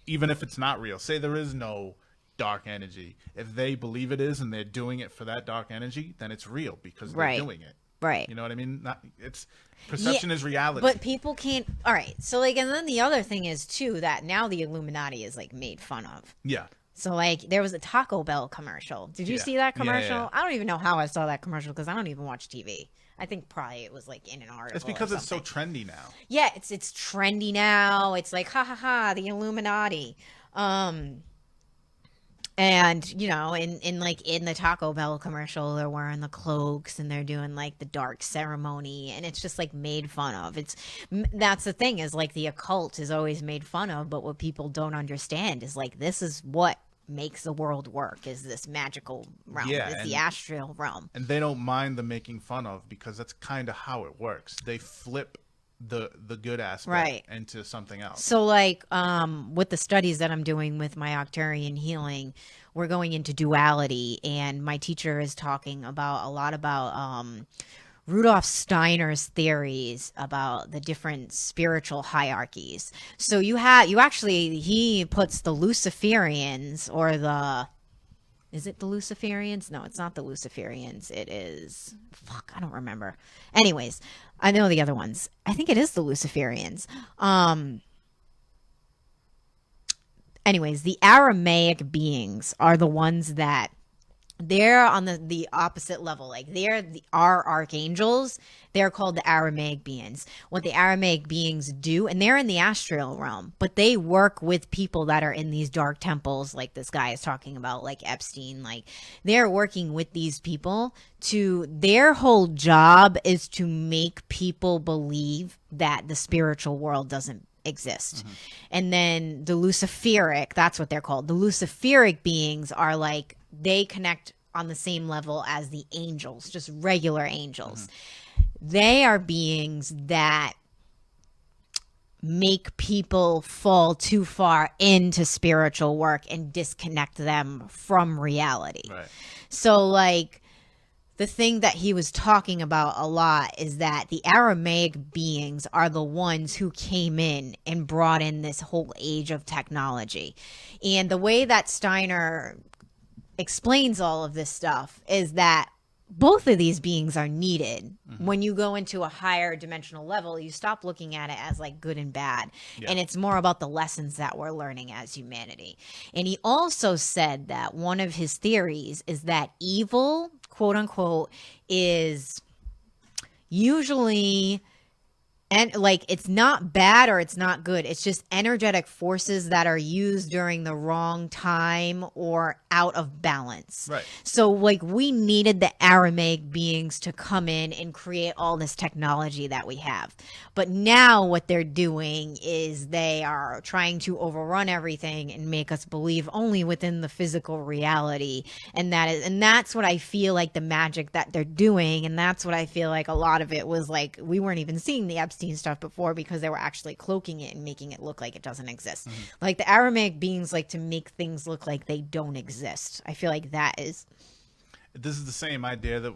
S2: even if it's not real, say there is no dark energy, if they believe it is and they're doing it for that dark energy, then it's real because they're doing it.
S1: Right.
S2: You know what I mean? It's perception is reality.
S1: But people can't. All right. So like, and then the other thing is too that now the Illuminati is like made fun of.
S2: Yeah.
S1: So like, there was a Taco Bell commercial. Did you see that commercial?
S2: Yeah.
S1: I don't even know how I saw that commercial, because I don't even watch TV. I think probably it was like in an article.
S2: It's because it's so trendy now.
S1: Yeah, it's trendy now. It's like ha ha ha, the Illuminati. And, you know, in the Taco Bell commercial, they're wearing the cloaks and they're doing like the dark ceremony, and it's just like made fun of. That's the thing, is like the occult is always made fun of, but what people don't understand is like, this is what makes the world work, is this magical realm, is the astral realm.
S2: And they don't mind the making fun of, because that's kind of how it works. They flip the good aspect into something else.
S1: So like with the studies that I'm doing with my Octarian healing, we're going into duality, and my teacher is talking about a lot about Rudolf Steiner's theories about the different spiritual hierarchies. So he puts the Luciferians, or is it the Luciferians? No, it's not the Luciferians. It is, I don't remember. Anyways, I know the other ones. I think it is the Luciferians. Anyways, the Aramaic beings are the ones that they're on the opposite level. Like our archangels. They're called the Aramaic beings. What the Aramaic beings do, and they're in the astral realm, but they work with people that are in these dark temples, like this guy is talking about, like Epstein. Like, they're working with these people their whole job is to make people believe that the spiritual world doesn't exist. Mm-hmm. And then the Luciferic, that's what they're called. The Luciferic beings are like, they connect on the same level as the angels, just regular angels. Mm-hmm. They are beings that make people fall too far into spiritual work and disconnect them from reality. Right. So like, the thing that he was talking about a lot is that the Aramaic beings are the ones who came in and brought in this whole age of technology. And the way that Steiner explains all of this stuff is that both of these beings are needed. When you go into a higher dimensional level, you stop looking at it as like good and bad.
S2: Yeah.
S1: And it's more about the lessons that we're learning as humanity. And he also said that one of his theories is that evil, quote unquote, is usually, and like, it's not bad or it's not good. It's just energetic forces that are used during the wrong time or out of balance.
S2: Right.
S1: So like, we needed the Aramaic beings to come in and create all this technology that we have. But now what they're doing is they are trying to overrun everything and make us believe only within the physical reality. And that's what I feel like the magic that they're doing. And that's what I feel like a lot of it was like, we weren't even seeing the Epstein stuff before because they were actually cloaking it and making it look like it doesn't exist. Like the Aramaic beings like to make things look like they don't exist. I feel like that is.
S2: This is the same idea that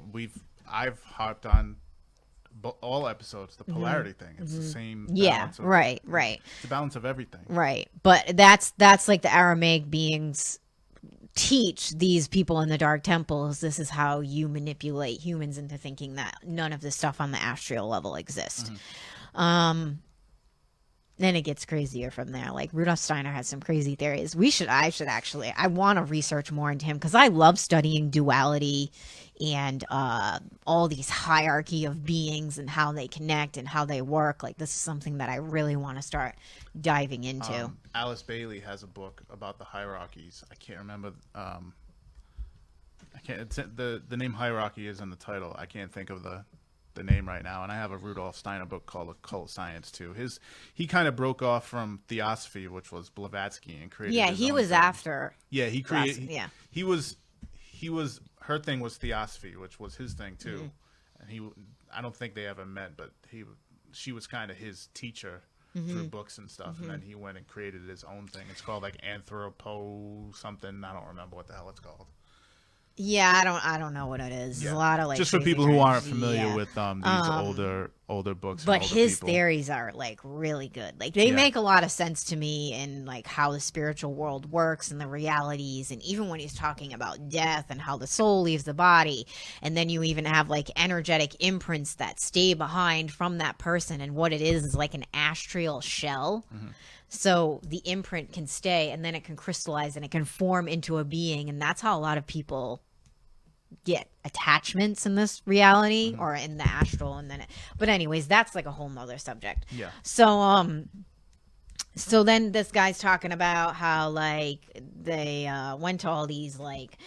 S2: I've harped on all episodes, the polarity thing. It's the same.
S1: Yeah,
S2: Of,
S1: right.
S2: It's the balance of everything.
S1: Right. But that's like the Aramaic beings teach these people in the dark temples, this is how you manipulate humans into thinking that none of the stuff on the astral level exists. Then it gets crazier from there. Like Rudolf Steiner has some crazy theories. I want to research more into him because I love studying duality and all these hierarchy of beings and how they connect and how they work. Like this is something that I really want to start diving into.
S2: Alice Bailey has a book about the hierarchies. I can't remember. I can't. The name hierarchy is in the title. I can't think of the name right now. And I have a Rudolf Steiner book called Occult Science too. He kind of broke off from Theosophy, which was Blavatsky, and created.
S1: Yeah,
S2: his
S1: he
S2: own
S1: was
S2: thing.
S1: after.
S2: Yeah, he created.
S1: Yeah,
S2: he was. Her thing was Theosophy, which was his thing too. And I don't think they ever met, but she was kind of his teacher through books and stuff. And then he went and created his own thing. It's called like Anthropo something. I don't remember what the hell it's called.
S1: Yeah, I don't know what it is. There's a lot of like
S2: just for
S1: crazy
S2: people who aren't
S1: terms.
S2: familiar with these older books.
S1: But
S2: older
S1: his
S2: people.
S1: theories are like really good. Like they make a lot of sense to me in like how the spiritual world works and the realities, and even when he's talking about death and how the soul leaves the body, and then you even have like energetic imprints that stay behind from that person, and what it is like an astral shell. So the imprint can stay and then it can crystallize and it can form into a being, and that's how a lot of people get attachments in this reality or in the astral. And then but anyways, that's like a whole nother subject.
S2: Yeah.
S1: So then this guy's talking about how like they went to all these, like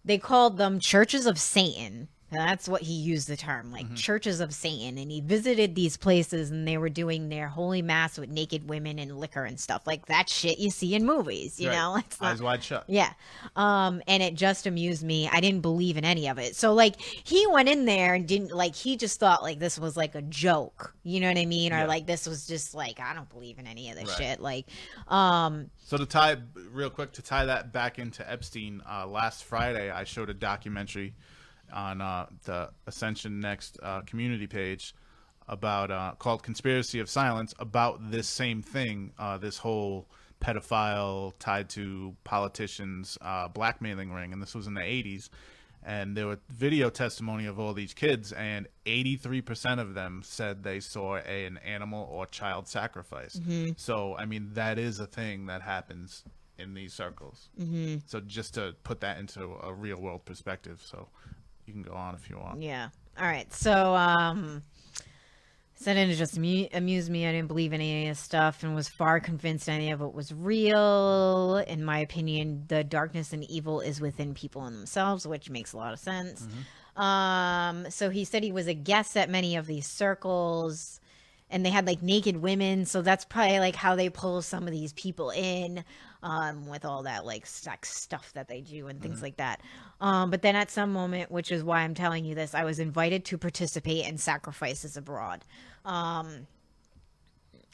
S1: they called them churches of Satan. That's what he used the term, like churches of Satan. And he visited these places and they were doing their holy mass with naked women and liquor and stuff like that shit you see in movies, you know? It's not,
S2: Eyes wide shut.
S1: yeah. And it just amused me. I didn't believe in any of it. So like he went in there and didn't like, he just thought like this was like a joke, you know what I mean? Or like this was just like, I don't believe in any of this shit. Like,
S2: So to tie that back into Epstein, last Friday I showed a documentary on the Ascension Next community page about called "Conspiracy of Silence" about this same thing, this whole pedophile tied to politicians blackmailing ring, and this was in the 80s. And there were video testimony of all these kids, and 83% of them said they saw an animal or child sacrifice. So, I mean, that is a thing that happens in these circles. So just to put that into a real world perspective. So you can go on if you want.
S1: yeah. All right. So, said it just amused me. I didn't believe in any of this stuff and was far convinced any of it was real. In my opinion, the darkness and evil is within people in themselves, which makes a lot of sense. So he said he was a guest at many of these circles, and they had like naked women. So that's probably like how they pull some of these people in, with all that like sex stuff that they do and things like that. But then at some moment, which is why I'm telling you this, I was invited to participate in sacrifices abroad. And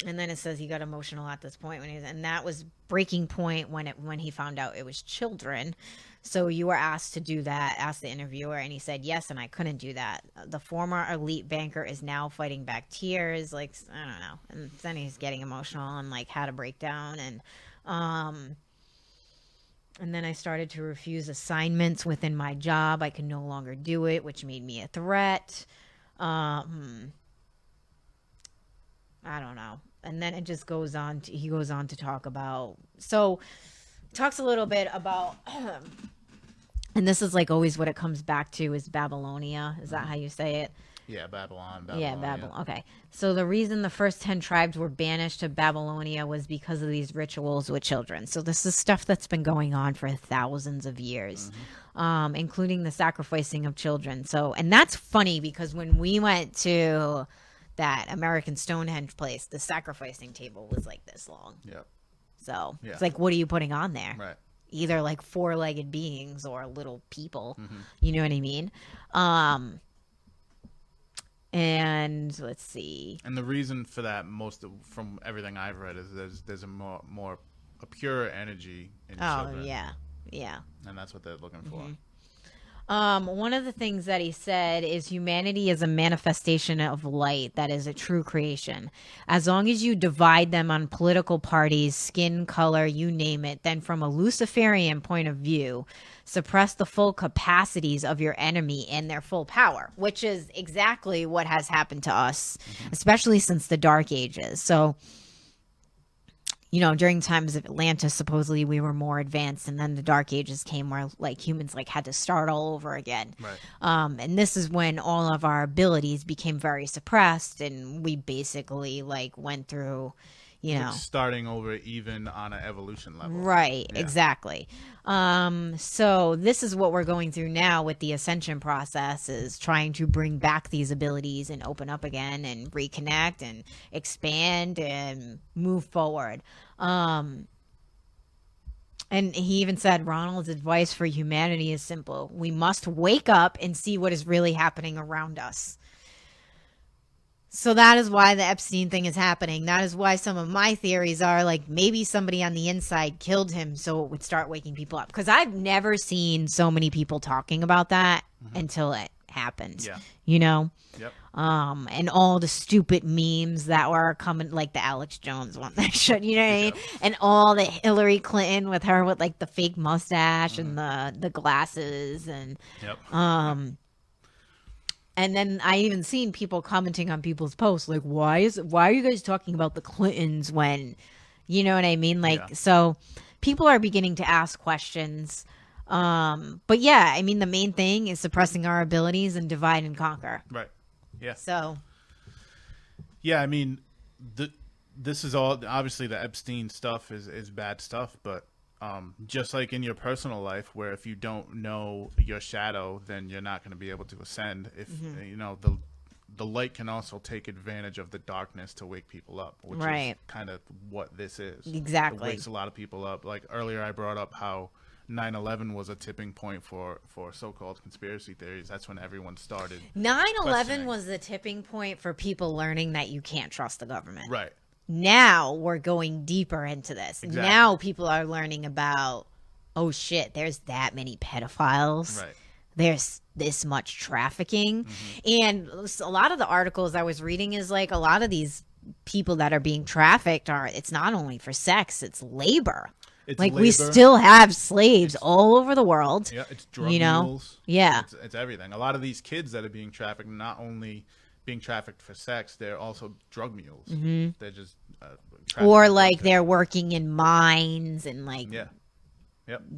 S1: then it says he got emotional at this point and that was breaking point when he found out it was children. So you were asked to do that, asked the interviewer, and he said yes, and I couldn't do that. The former elite banker is now fighting back tears, like I don't know. And then he's getting emotional and like had a breakdown, and And then I started to refuse assignments within my job. I could no longer do it, which made me a threat. I don't know. And then it just goes on to, he goes on to talk about, so talks a little bit about, and this is like always what it comes back to is Babylonia. Is that how you say it?
S2: Yeah, Babylon.
S1: Yeah, Babylon. Okay. So the reason the first 10 tribes were banished to Babylonia was because of these rituals with children. So this is stuff that's been going on for thousands of years, including the sacrificing of children. So, and that's funny because when we went to that American Stonehenge place, the sacrificing table was like this long.
S2: Yep.
S1: So
S2: Yeah.
S1: it's like, what are you putting on there?
S2: Right.
S1: Either like four-legged beings or little people. You know what I mean? And let's see.
S2: And the reason for that, from everything I've read, is there's a more a pure energy in children.
S1: Yeah.
S2: And that's what they're looking for.
S1: One of the things that he said is humanity is a manifestation of light that is a true creation. As long as you divide them on political parties, skin color, you name it, then from a Luciferian point of view, suppress the full capacities of your enemy and their full power, which is exactly what has happened to us, especially since the Dark Ages. So, you know, during times of Atlantis, supposedly we were more advanced, and then the Dark Ages came where like humans like had to start all over again.
S2: Right.
S1: And this is when all of our abilities became very suppressed, and we basically like went through, you know,
S2: starting over even on an evolution level.
S1: Right,
S2: Yeah.
S1: exactly. So this is what we're going through now with the ascension process, is trying to bring back these abilities and open up again and reconnect and expand and move forward. And he even said Ronald's advice for humanity is simple. We must wake up and see what is really happening around us. So that is why the Epstein thing is happening. That is why some of my theories are like maybe somebody on the inside killed him so it would start waking people up. Because I've never seen so many people talking about that until it happens.
S2: Yeah.
S1: You know?
S2: Yep.
S1: And all the stupid memes that were coming, like the Alex Jones one that should, you know what I mean? And all the Hillary Clinton with her with like the fake mustache and the glasses and
S2: Yep.
S1: and then I even seen people commenting on people's posts like, why are you guys talking about the Clintons when, you know what I mean? Like, so people are beginning to ask questions. But yeah, I mean, the main thing is suppressing our abilities and divide and conquer.
S2: Right. Yeah.
S1: So.
S2: Yeah, I mean, this is all, obviously the Epstein stuff is bad stuff, but just like in your personal life, where if you don't know your shadow, then you're not going to be able to ascend. If you know, the light can also take advantage of the darkness to wake people up, which is kind of what this is.
S1: Exactly.
S2: It wakes a lot of people up. Like earlier I brought up how 9/11 was a tipping point for so-called conspiracy theories. That's when everyone started
S1: 9/11 was the tipping point for people learning that you can't trust the government.
S2: Right.
S1: Now we're going deeper into this.
S2: Exactly.
S1: Now people are learning about, oh shit, there's that many pedophiles.
S2: Right.
S1: There's this much trafficking. And a lot of the articles I was reading is like a lot of these people that are being trafficked it's not only for sex, it's labor.
S2: It's
S1: like
S2: labor.
S1: We still have slaves all over the world.
S2: Yeah, it's drug
S1: mules.
S2: Yeah. It's everything. A lot of these kids that are being trafficked, not only being trafficked for sex, they're also drug mules. They're just
S1: or like they're working in mines and like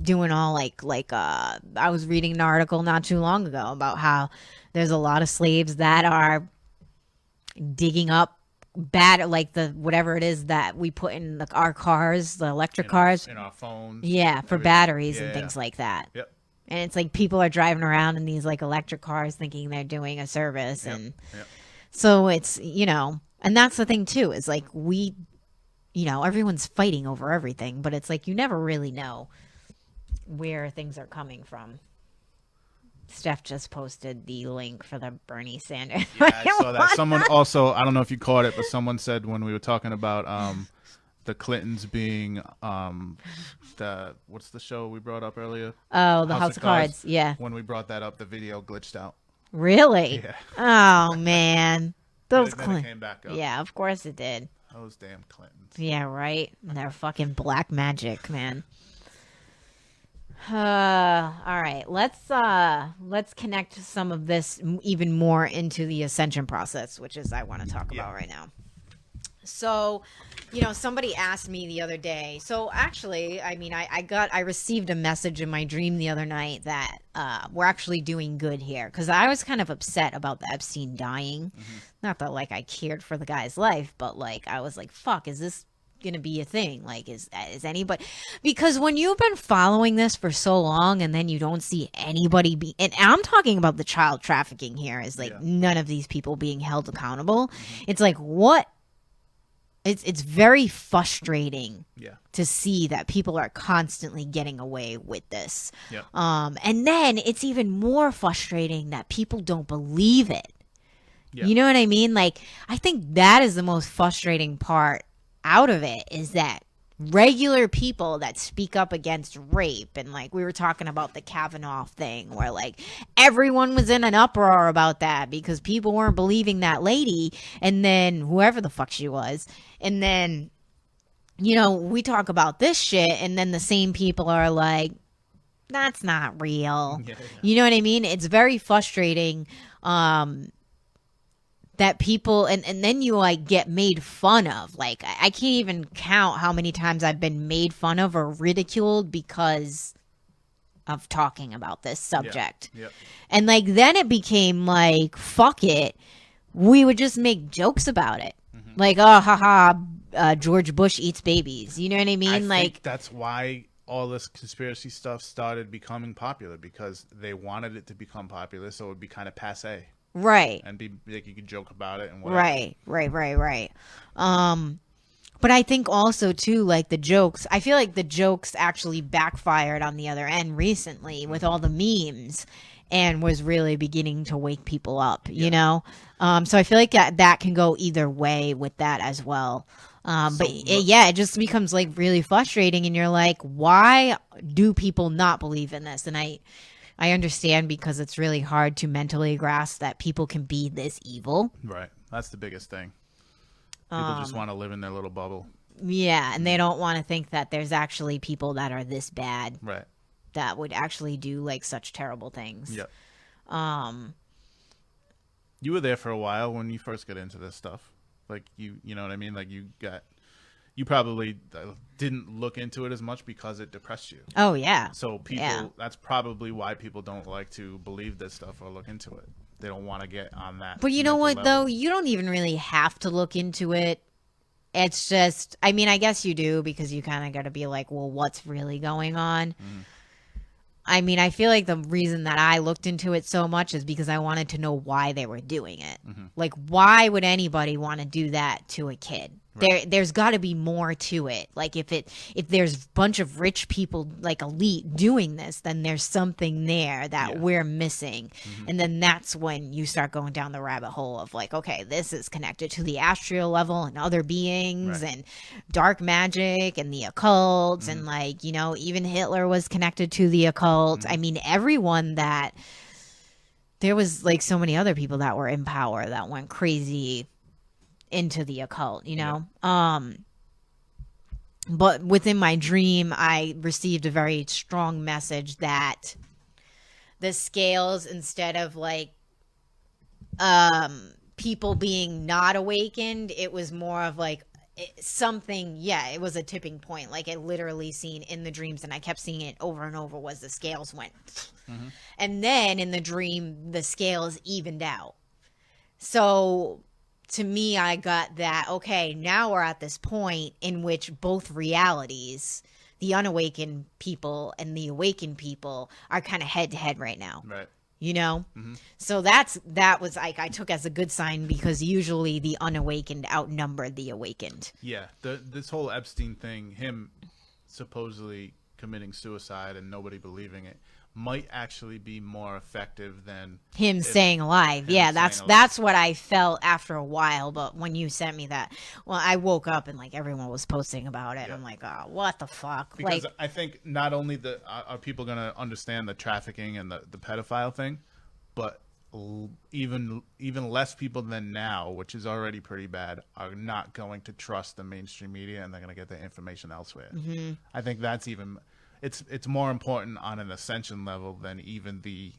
S1: doing all like I was reading an article not too long ago about how there's a lot of slaves that are digging up like the whatever it is that we put in our cars, the electric cars,
S2: in our phones,
S1: for everything. Batteries and things like that.
S2: Yep.
S1: And it's like people are driving around in these like electric cars thinking they're doing a service. And so it's, you know, and that's the thing too, is like everyone's fighting over everything, but it's like you never really know where things are coming from. Steph just posted the link for the Bernie Sanders.
S2: Yeah, I saw that. Someone also, I don't know if you caught it, but someone said when we were talking about the Clintons being what's the show we brought up earlier?
S1: Oh, the House of Cards. Yeah.
S2: When we brought that up, the video glitched out.
S1: Really?
S2: Yeah.
S1: Oh man, those
S2: Then it came back up.
S1: Yeah, of course it did.
S2: Those damn Clintons.
S1: Yeah, right. And they're fucking black magic, man. All right. Let's connect some of this even more into the ascension process, which is I want to talk
S2: Yeah.
S1: about right now. So, somebody asked me the other day. So actually, I mean, I received a message in my dream the other night that we're actually doing good here, because I was kind of upset about the Epstein dying. Not that like I cared for the guy's life, but like I was like, fuck, is this gonna be a thing? Like, is anybody? Because when you've been following this for so long and then you don't see anybody be, and I'm talking about the child trafficking here, is like
S2: Yeah.
S1: none of these people being held accountable. It's like, what? It's very frustrating
S2: Yeah.
S1: to see that people are constantly getting away with this.
S2: Yep.
S1: And then it's even more frustrating that people don't believe it.
S2: Yeah.
S1: You know what I mean? Like, I think that is the most frustrating part out of it, is that regular people that speak up against rape, and like we were talking about the Kavanaugh thing, where like everyone was in an uproar about that because people weren't believing that lady, and then whoever the fuck she was, and then we talk about this shit, and then the same people are like, that's not real.
S2: Yeah.
S1: You know what I mean? It's very frustrating. That people, and then you like get made fun of. Like, I can't even count how many times I've been made fun of or ridiculed because of talking about this subject.
S2: Yep.
S1: And like then it became like, fuck it, we would just make jokes about it. Like, oh, haha, George Bush eats babies, you know what I mean?
S2: I
S1: like
S2: think that's why all this conspiracy stuff started becoming popular, because they wanted it to become popular so it would be kind of passe.
S1: right.
S2: And be like, you could joke about it and whatever.
S1: Right. But I think also too, like the jokes, I feel like the jokes actually backfired on the other end recently with all the memes, and was really beginning to wake people up, you know? So I feel like that can go either way with that as well. But it just becomes like really frustrating, and you're like, why do people not believe in this? And I understand, because it's really hard to mentally grasp that people can be this evil.
S2: Right. That's the biggest thing. People just want to live in their little bubble.
S1: Yeah, and they don't want to think that there's actually people that are this bad,
S2: Right.
S1: that would actually do like such terrible things.
S2: Yep. You were there for a while when you first got into this stuff. Like, you know what I mean? Like, you probably didn't look into it as much because it depressed you.
S1: Oh yeah.
S2: So people,
S1: Yeah.
S2: that's probably why people don't like to believe this stuff or look into it. They don't want to get on that.
S1: But you know
S2: mental
S1: what
S2: level.
S1: though? You don't even really have to look into it. It's just, I mean, I guess you do, because you kind of got to be like, well, what's really going on? I mean, I feel like the reason that I looked into it so much is because I wanted to know why they were doing it. Like, why would anybody want to do that to a kid? There's got to be more to it. Like, if there's a bunch of rich people, like elite, doing this, then there's something there that we're missing. And then that's when you start going down the rabbit hole of like, okay, this is connected to the astral level and other beings and dark magic and the occult, and like, even Hitler was connected to the occult. I mean, everyone that there was like so many other people that were in power that went crazy into the occult, but within my dream I received a very strong message that the scales, instead of like people being not awakened, it was more of like something, it was a tipping point. Like, it literally seen in the dreams, and I kept seeing it over and over, was the scales went and then in the dream the scales evened out. So to me, I got that, okay, now we're at this point in which both realities, the unawakened people and the awakened people, are kind of head to head right now.
S2: Right.
S1: So that was like, I took as a good sign, because usually the unawakened outnumber the awakened.
S2: Yeah. This whole Epstein thing, him supposedly committing suicide and nobody believing it, might actually be more effective than
S1: him staying alive. Yeah, that's what I felt after a while. But when you sent me that, well, I woke up and like everyone was posting about it. I'm like, oh, what the fuck?
S2: Because
S1: like,
S2: I think not only are people going to understand the trafficking and the pedophile thing, but even less people than now, which is already pretty bad, are not going to trust the mainstream media, and they're going to get their information elsewhere. I think that's even it's more important on an ascension level than even the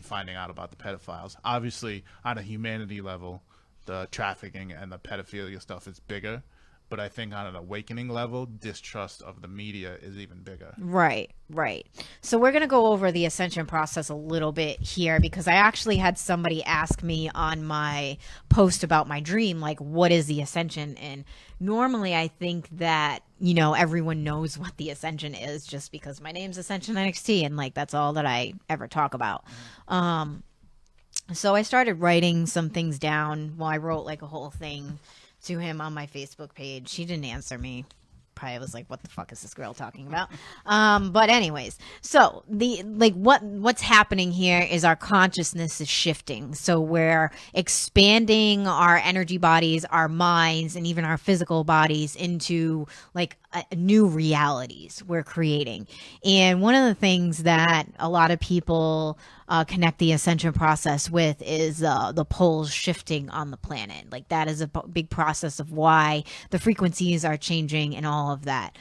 S2: finding out about the pedophiles. Obviously, on a humanity level, the trafficking and the pedophilia stuff is bigger. But I think on an awakening level, distrust of the media is even bigger.
S1: Right, right. So we're going to go over the ascension process a little bit here, because I actually had somebody ask me on my post about my dream, like, what is the ascension? And normally I think that, you know, everyone knows what the ascension is just because my name's Ascension NXT, and like that's all that I ever talk about. So I started writing some things down. Well, I wrote like a whole thing to him on my Facebook page. He didn't answer me. Probably was like, what the fuck is this girl talking about? But anyways, so what's happening here is our consciousness is shifting. So we're expanding our energy bodies, our minds, and even our physical bodies into like new realities we're creating. And one of the things that a lot of people connect the ascension process with is the poles shifting on the planet. Like that is a big process of why the frequencies are changing and all of that.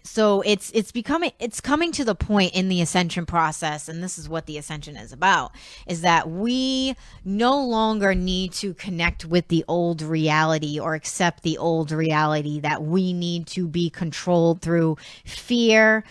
S1: So it's coming to the point in the ascension process, and this is what the ascension is about, is that we no longer need to connect with the old reality or accept the old reality, that we need to be controlled through fear,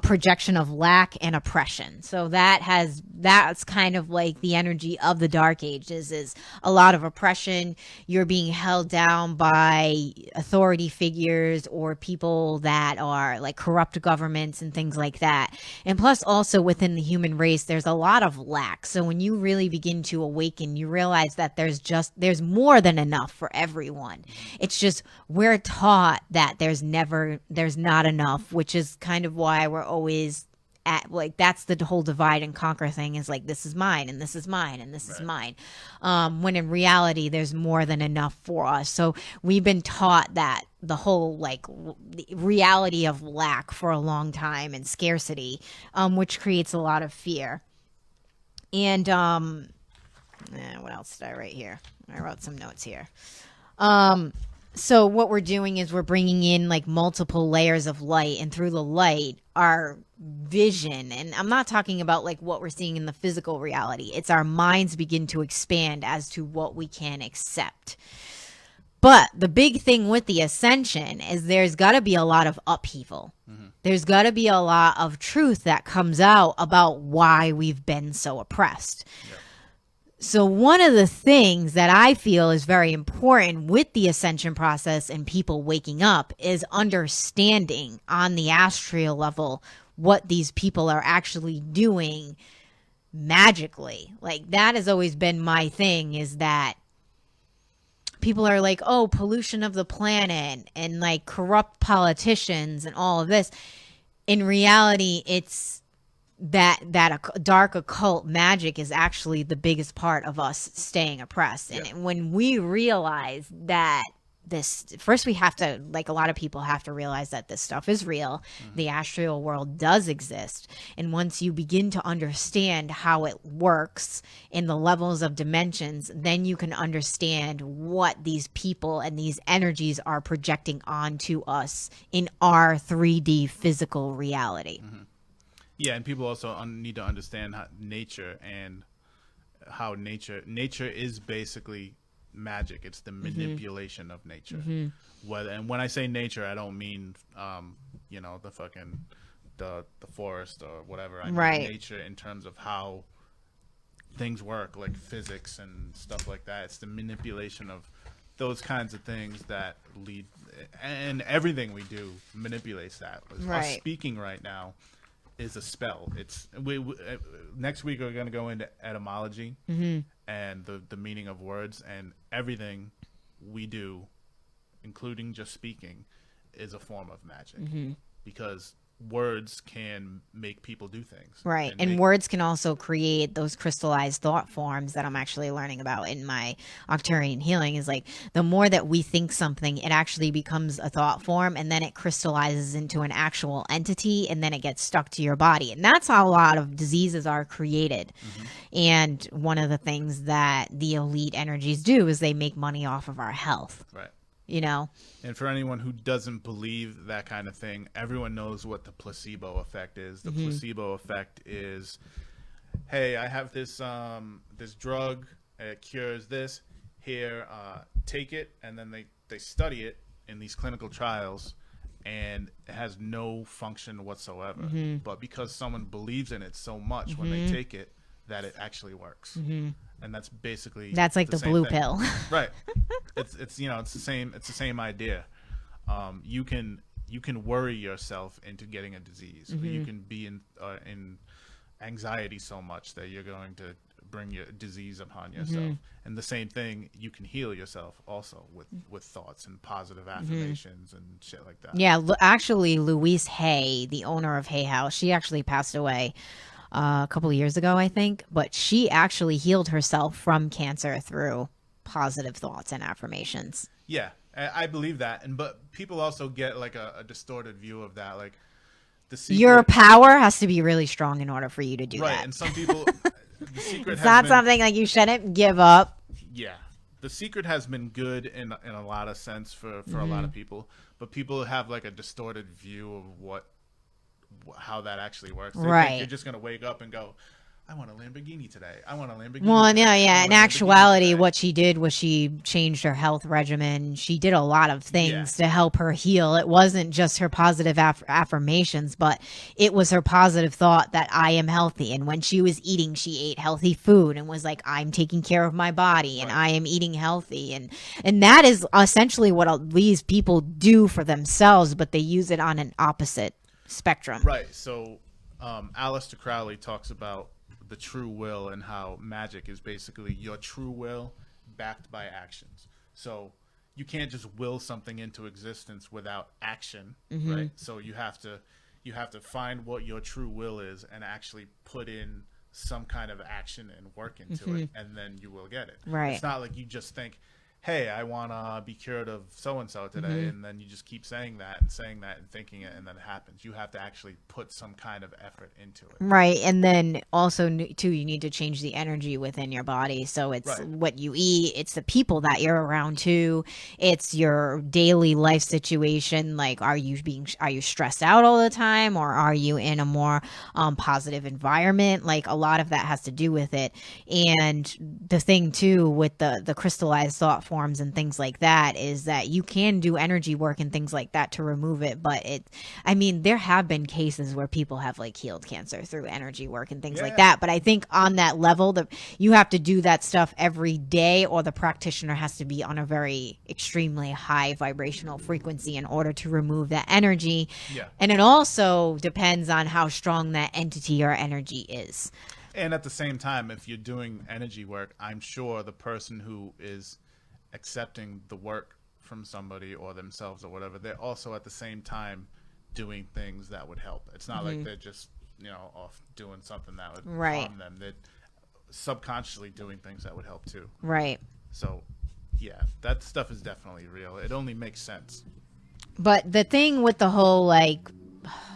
S1: projection of lack, and oppression. So that's kind of like the energy of the Dark Ages, is a lot of oppression. You're being held down by authority figures or people that are like corrupt governments and things like that. And plus also within the human race, there's a lot of lack. So when you really begin to awaken, you realize that there's more than enough for everyone. It's just we're taught that there's not enough, which is kind of why we're always at, like, that's the whole divide and conquer thing, is like, this is mine and this is mine and this is mine, when in reality there's more than enough for us. So we've been taught that the whole like reality of lack for a long time, and scarcity, which creates a lot of fear. And what else did I write here? I wrote some notes here. So what we're doing is we're bringing in like multiple layers of light, and through the light, our vision, and I'm not talking about like what we're seeing in the physical reality, it's our minds begin to expand as to what we can accept. But the big thing with the ascension is there's got to be a lot of upheaval. There's got to be a lot of truth that comes out about why we've been so oppressed. So one of the things that I feel is very important with the ascension process and people waking up is understanding on the astral level what these people are actually doing magically. Like that has always been my thing, is that people are like, oh, pollution of the planet and like corrupt politicians and all of this. In reality, it's that dark occult magic is actually the biggest part of us staying oppressed. And when we realize that this, first we have to, like a lot of people have to realize that this stuff is real. The astral world does exist. And once you begin to understand how it works in the levels of dimensions, then you can understand what these people and these energies are projecting onto us in our 3D physical reality.
S2: Yeah, and people also need to understand nature, and how nature is basically magic. It's the manipulation of nature. And when I say nature, I don't mean the fucking the forest or whatever. I mean nature in terms of how things work, like physics and stuff like that. It's the manipulation of those kinds of things that lead, and everything we do manipulates that. Us speaking right now is a spell. It's next week we're going to go into etymology and the meaning of words, and everything we do, including just speaking, is a form of magic, because words can make people do things. Right. And
S1: words can also create those crystallized thought forms that I'm actually learning about in my Octarian healing, is like the more that we think something, it actually becomes a thought form, and then it crystallizes into an actual entity, and then it gets stuck to your body. And that's how a lot of diseases are created. And one of the things that the elite energies do is they make money off of our health. you know.
S2: And for anyone who doesn't believe that kind of thing, everyone knows what the placebo effect is. The placebo effect is, hey, I have this this drug, it cures this. Here, take it, and then they study it in these clinical trials, and it has no function whatsoever. But because someone believes in it so much when they take it, that it actually works. And that's basically
S1: like the blue
S2: thing.
S1: pill.
S2: Right. It's it's the same idea. You can worry yourself into getting a disease. You can be in anxiety so much that you're going to bring your disease upon yourself. And the same thing, you can heal yourself also with thoughts and positive affirmations and shit like that.
S1: Yeah, actually, Louise Hay, the owner of Hay House, she actually passed away a couple of years ago, I think. But she actually healed herself from cancer through positive thoughts and affirmations.
S2: Yeah, I believe that. But people also get like a distorted view of that. Like the secret,
S1: your power has to be really strong in order for you to do
S2: right,
S1: that.
S2: And some people, the secret
S1: it's
S2: has
S1: not
S2: been,
S1: something like you shouldn't give up.
S2: Yeah, the secret has been good in a lot of sense for a lot of people, but people have like a distorted view of how that actually works. They
S1: right.
S2: think you're just gonna wake up and go, I want a Lamborghini today. I want a Lamborghini.
S1: Well,
S2: today.
S1: yeah. In actuality, what she did was she changed her health regimen. She did a lot of things to help her heal. It wasn't just her positive affirmations, but it was her positive thought that I am healthy. And when she was eating, she ate healthy food and was like, I'm taking care of my body and I am eating healthy. And that is essentially what these people do for themselves, but they use it on an opposite spectrum.
S2: Right. So Aleister Crowley talks about the true will and how magic is basically your true will backed by actions. So you can't just will something into existence without action, right? So you have to find what your true will is and actually put in some kind of action and work into it, and then you will get it.
S1: Right.
S2: It's not like you just think, hey, I want to be cured of so-and-so today, and then you just keep saying that and thinking it, and then it happens. You have to actually put some kind of effort into it.
S1: Right. And then also, too, you need to change the energy within your body. So it's what you eat. It's the people that you're around, too. It's your daily life situation. Like, are you stressed out all the time, or are you in a more positive environment? Like, a lot of that has to do with it. And the thing, too, with the crystallized thought forms and things like that is that you can do energy work and things like that to remove it. But there have been cases where people have like healed cancer through energy work and things like that. But I think on that level, you have to do that stuff every day, or the practitioner has to be on a very extremely high vibrational frequency in order to remove that energy.
S2: Yeah.
S1: And it also depends on how strong that entity or energy is.
S2: And at the same time, if you're doing energy work, I'm sure the person who is accepting the work from somebody or themselves or whatever, they're also at the same time doing things that would help. It's not like they're just off doing something that would harm them. They're subconsciously doing things that would help too.
S1: Right.
S2: So yeah, that stuff is definitely real. It only makes sense.
S1: But the thing with the whole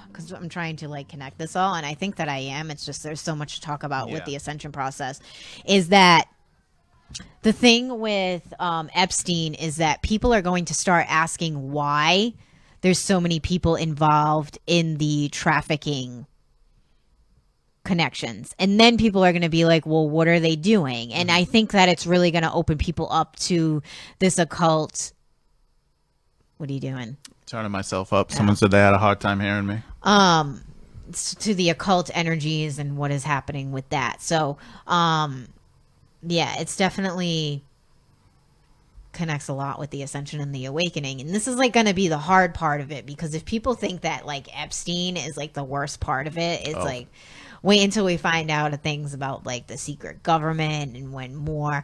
S1: because I'm trying to connect this all, and I think that I am, it's just there's so much to talk about with the ascension process, is that the thing with Epstein is that people are going to start asking why there's so many people involved in the trafficking connections. And then people are going to be like, well, what are they doing? And I think that it's really going to open people up to this occult. What are you doing?
S2: Turning myself up. Someone said they had a hard time hearing me.
S1: To the occult energies and what is happening with that. So, yeah, it's definitely connects a lot with the ascension and the awakening. And this is going to be the hard part of it, because if people think that Epstein is the worst part of it, it's wait until we find out things about the secret government, and when more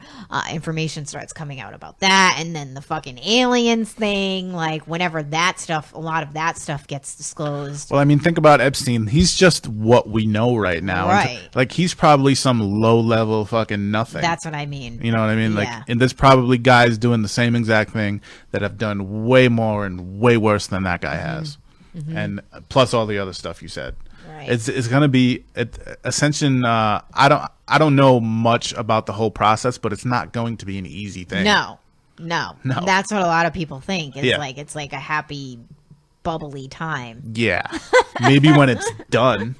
S1: information starts coming out about that, and then the fucking aliens thing, whenever a lot of that stuff gets disclosed.
S2: Well, I mean, think about Epstein. He's just what we know right now.
S1: Right.
S2: He's probably some low level fucking nothing.
S1: That's what I mean.
S2: You know what I mean?
S1: Yeah.
S2: And there's probably guys doing the same exact thing that have done way more and way worse than that guy has. And plus all the other stuff you said.
S1: Right.
S2: It's going to be Ascension. I don't know much about the whole process, but it's not going to be an easy thing.
S1: No. No.
S2: No.
S1: That's what a lot of people think. It's
S2: Yeah.
S1: like it's like a happy, bubbly time.
S2: Yeah. Maybe when it's done.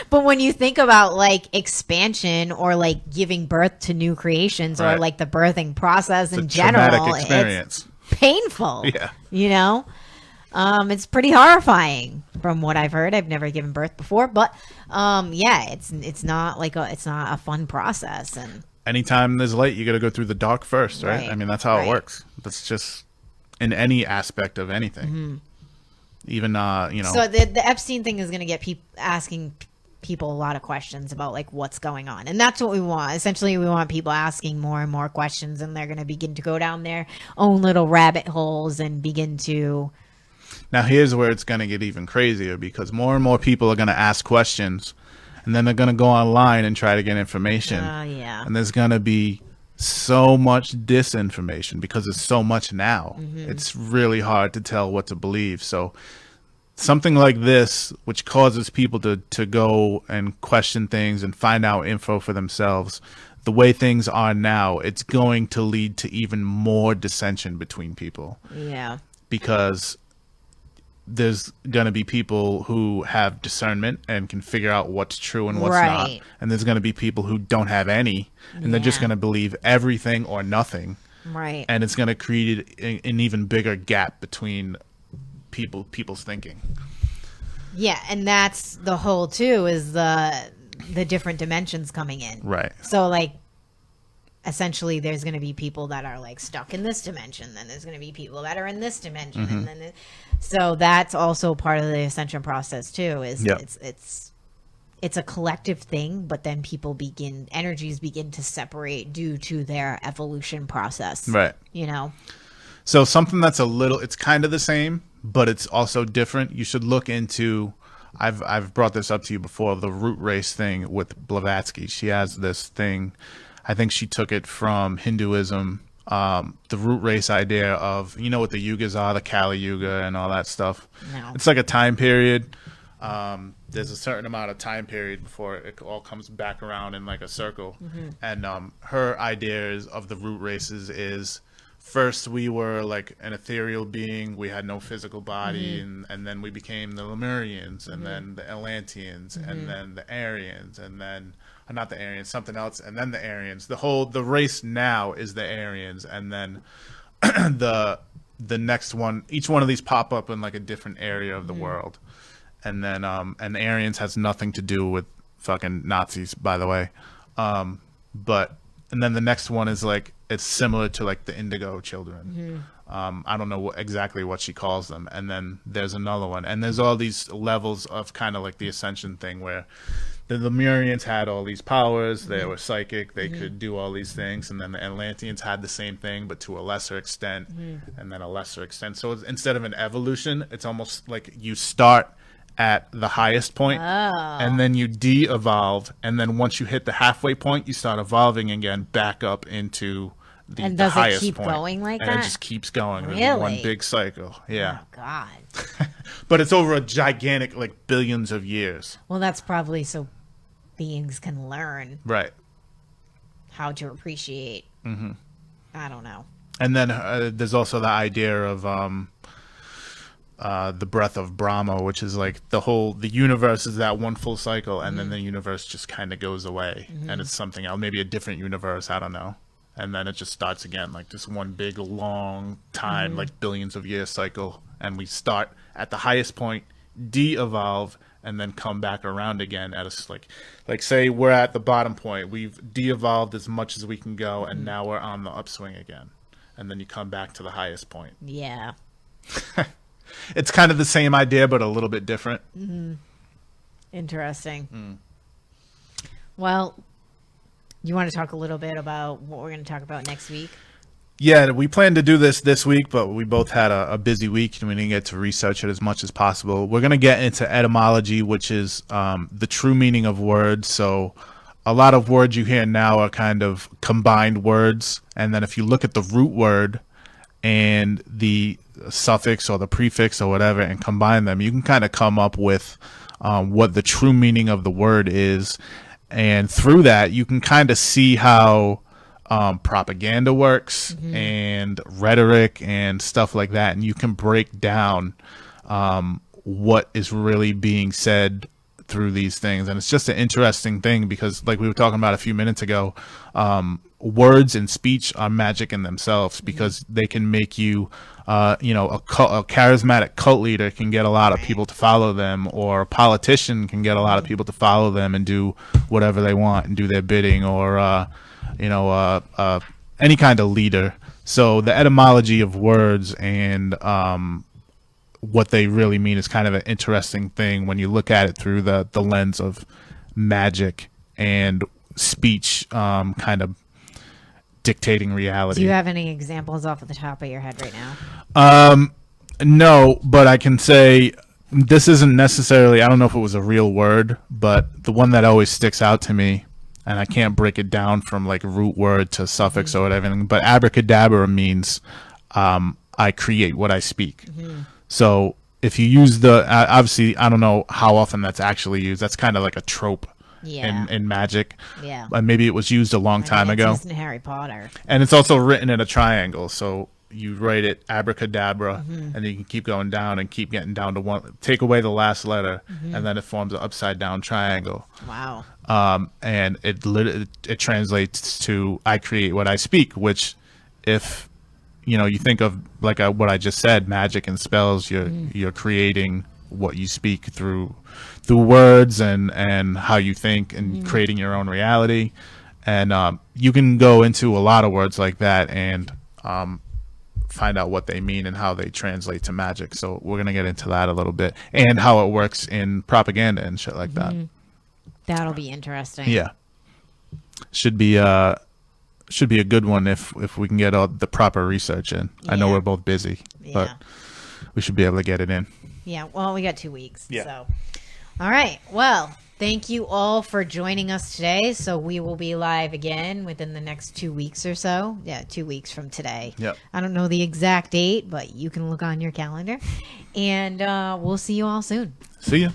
S1: But when you think about like expansion or like giving birth to new creations or
S2: Right.
S1: like the birthing process in
S2: It's a traumatic
S1: general,
S2: experience.
S1: it's painful.
S2: Yeah.
S1: You know? It's pretty horrifying from what I've heard. I've never given birth before, but yeah, it's not a fun process. And
S2: Anytime there's light, you got to go through the dark first, right?
S1: Right.
S2: I mean, that's how
S1: Right.
S2: it works. That's just in any aspect of anything. Even
S1: so the Epstein thing is going to get asking people a lot of questions about like what's going on, and that's what we want. Essentially, we want people asking more and more questions, and they're going to begin to go down their own little rabbit holes and begin to.
S2: Now here's where it's going to get even crazier, because more and more people are going to ask questions, and then they're going to go online and try to get information.
S1: Yeah.
S2: And there's going to be so much disinformation because there's so much now. It's really hard to tell what to believe. So something like this, which causes people to go and question things and find out info for themselves, the way things are now, it's going to lead to even more dissension between people,
S1: Yeah.
S2: because there's going to be people who have discernment and can figure out what's true and what's not.
S1: Right.
S2: And there's going to be people who don't have any, and they're just
S1: Yeah.
S2: going to believe everything or nothing.
S1: Right.
S2: And it's going to create an even bigger gap between people's thinking.
S1: Yeah, and that's the whole too is the different dimensions coming in.
S2: Right.
S1: So like essentially there's going to be people that are like stuck in this dimension, then there's going to be people that are in this dimension, and then so that's also part of the ascension process too is
S2: Yep.
S1: it's a collective thing, but then energies begin to separate due to their evolution process.
S2: Right.
S1: You know.
S2: So something that's it's kind of the same, but it's also different. You should look into, I've brought this up to you before, the root race thing with Blavatsky. She has this thing, I think she took it from Hinduism, the root race idea of, you know what the yugas are, the Kali Yuga and all that stuff.
S1: No.
S2: It's like a time period. There's a certain amount of time period before it all comes back around in like a circle. And her ideas of the root races is, first we were like an ethereal being, we had no physical body, and then we became the Lemurians, and then the Atlanteans, and then the Aryans, and then not the Aryans, something else, and then the Aryans. The race now is the Aryans, and then the next one, each one of these pop up in like a different area of the world. And then and Aryans has nothing to do with fucking Nazis, by the way. But and then the next one is like, it's similar to like the Indigo Children. I don't know exactly what she calls them. And then there's another one, and there's all these levels of kind of like the ascension thing, where the Lemurians had all these powers. They were psychic. They could do all these things. And then the Atlanteans had the same thing, but to a lesser extent, and then a lesser extent. So instead of an evolution, it's almost like you start at the highest point, and then you de-evolve, and then once you hit the halfway point, you start evolving again back up into the,
S1: And
S2: the
S1: does it
S2: highest
S1: keep
S2: point.
S1: going like
S2: and
S1: that?
S2: it just keeps going. There's
S1: Really?
S2: one big cycle. Yeah.
S1: Oh God.
S2: But it's over a gigantic, like, billions of years.
S1: Well, that's probably so beings can learn
S2: Right.
S1: how to appreciate. I don't know.
S2: And then there's also the idea of the breath of Brahma, which is like the universe is that one full cycle, and then the universe just kind of goes away, and it's something else, maybe a different universe, I don't know. And then it just starts again, like this one big long time, like billions of year cycle, and we start at the highest point, de-evolve, and then come back around again at a like say we're at the bottom point, we've de-evolved as much as we can go, and now we're on the upswing again, and then you come back to the highest point.
S1: Yeah.
S2: It's kind of the same idea, but a little bit different.
S1: Interesting. Well, you want to talk a little bit about what we're going to talk about next week?
S2: Yeah, we planned to do this week, but we both had a busy week, and we didn't get to research it as much as possible. We're going to get into etymology, which is the true meaning of words. So a lot of words you hear now are kind of combined words. And then if you look at the root word and the suffix or the prefix or whatever and combine them, you can kind of come up with what the true meaning of the word is. And through that, you can kind of see how propaganda works and rhetoric and stuff like that, and you can break down what is really being said through these things. And it's just an interesting thing because, like we were talking about a few minutes ago, words and speech are magic in themselves because they can make you a charismatic cult leader can get a lot of people to follow them, or a politician can get a lot of people to follow them and do whatever they want and do their bidding, or any kind of leader. So the etymology of words and what they really mean is kind of an interesting thing when you look at it through the lens of magic and speech kind of dictating reality.
S1: Do you have any examples off of the top of your head right now?
S2: No, but I can say this isn't necessarily, I don't know if it was a real word, but the one that always sticks out to me, and I can't break it down from like root word to suffix or whatever, but abracadabra means I create what I speak. So if you use the, obviously, I don't know how often that's actually used. That's kind of like a trope in magic.
S1: Yeah.
S2: Maybe it was used a long time ago.
S1: It's used in Harry Potter.
S2: And it's also written in a triangle. So you write it abracadabra, and then you can keep going down and keep getting down to one. Take away the last letter, and then it forms an upside down triangle.
S1: Wow.
S2: And it translates to I create what I speak, which if you think of like what I just said, magic and spells, you're creating what you speak through words and how you think, and creating your own reality. And you can go into a lot of words like that and find out what they mean and how they translate to magic. So we're going to get into that a little bit, and how it works in propaganda and shit like that.
S1: That'll be interesting.
S2: Yeah. Should be a good one if we can get all the proper research in. I know we're both busy, but we should be able to get it in.
S1: Yeah, well, we got 2 weeks.
S2: Yeah.
S1: So, all right. Well, thank you all for joining us today. So we will be live again within the next 2 weeks or so. Yeah, 2 weeks from today.
S2: Yep.
S1: I don't know the exact date, but you can look on your calendar. And we'll see you all soon.
S2: See ya.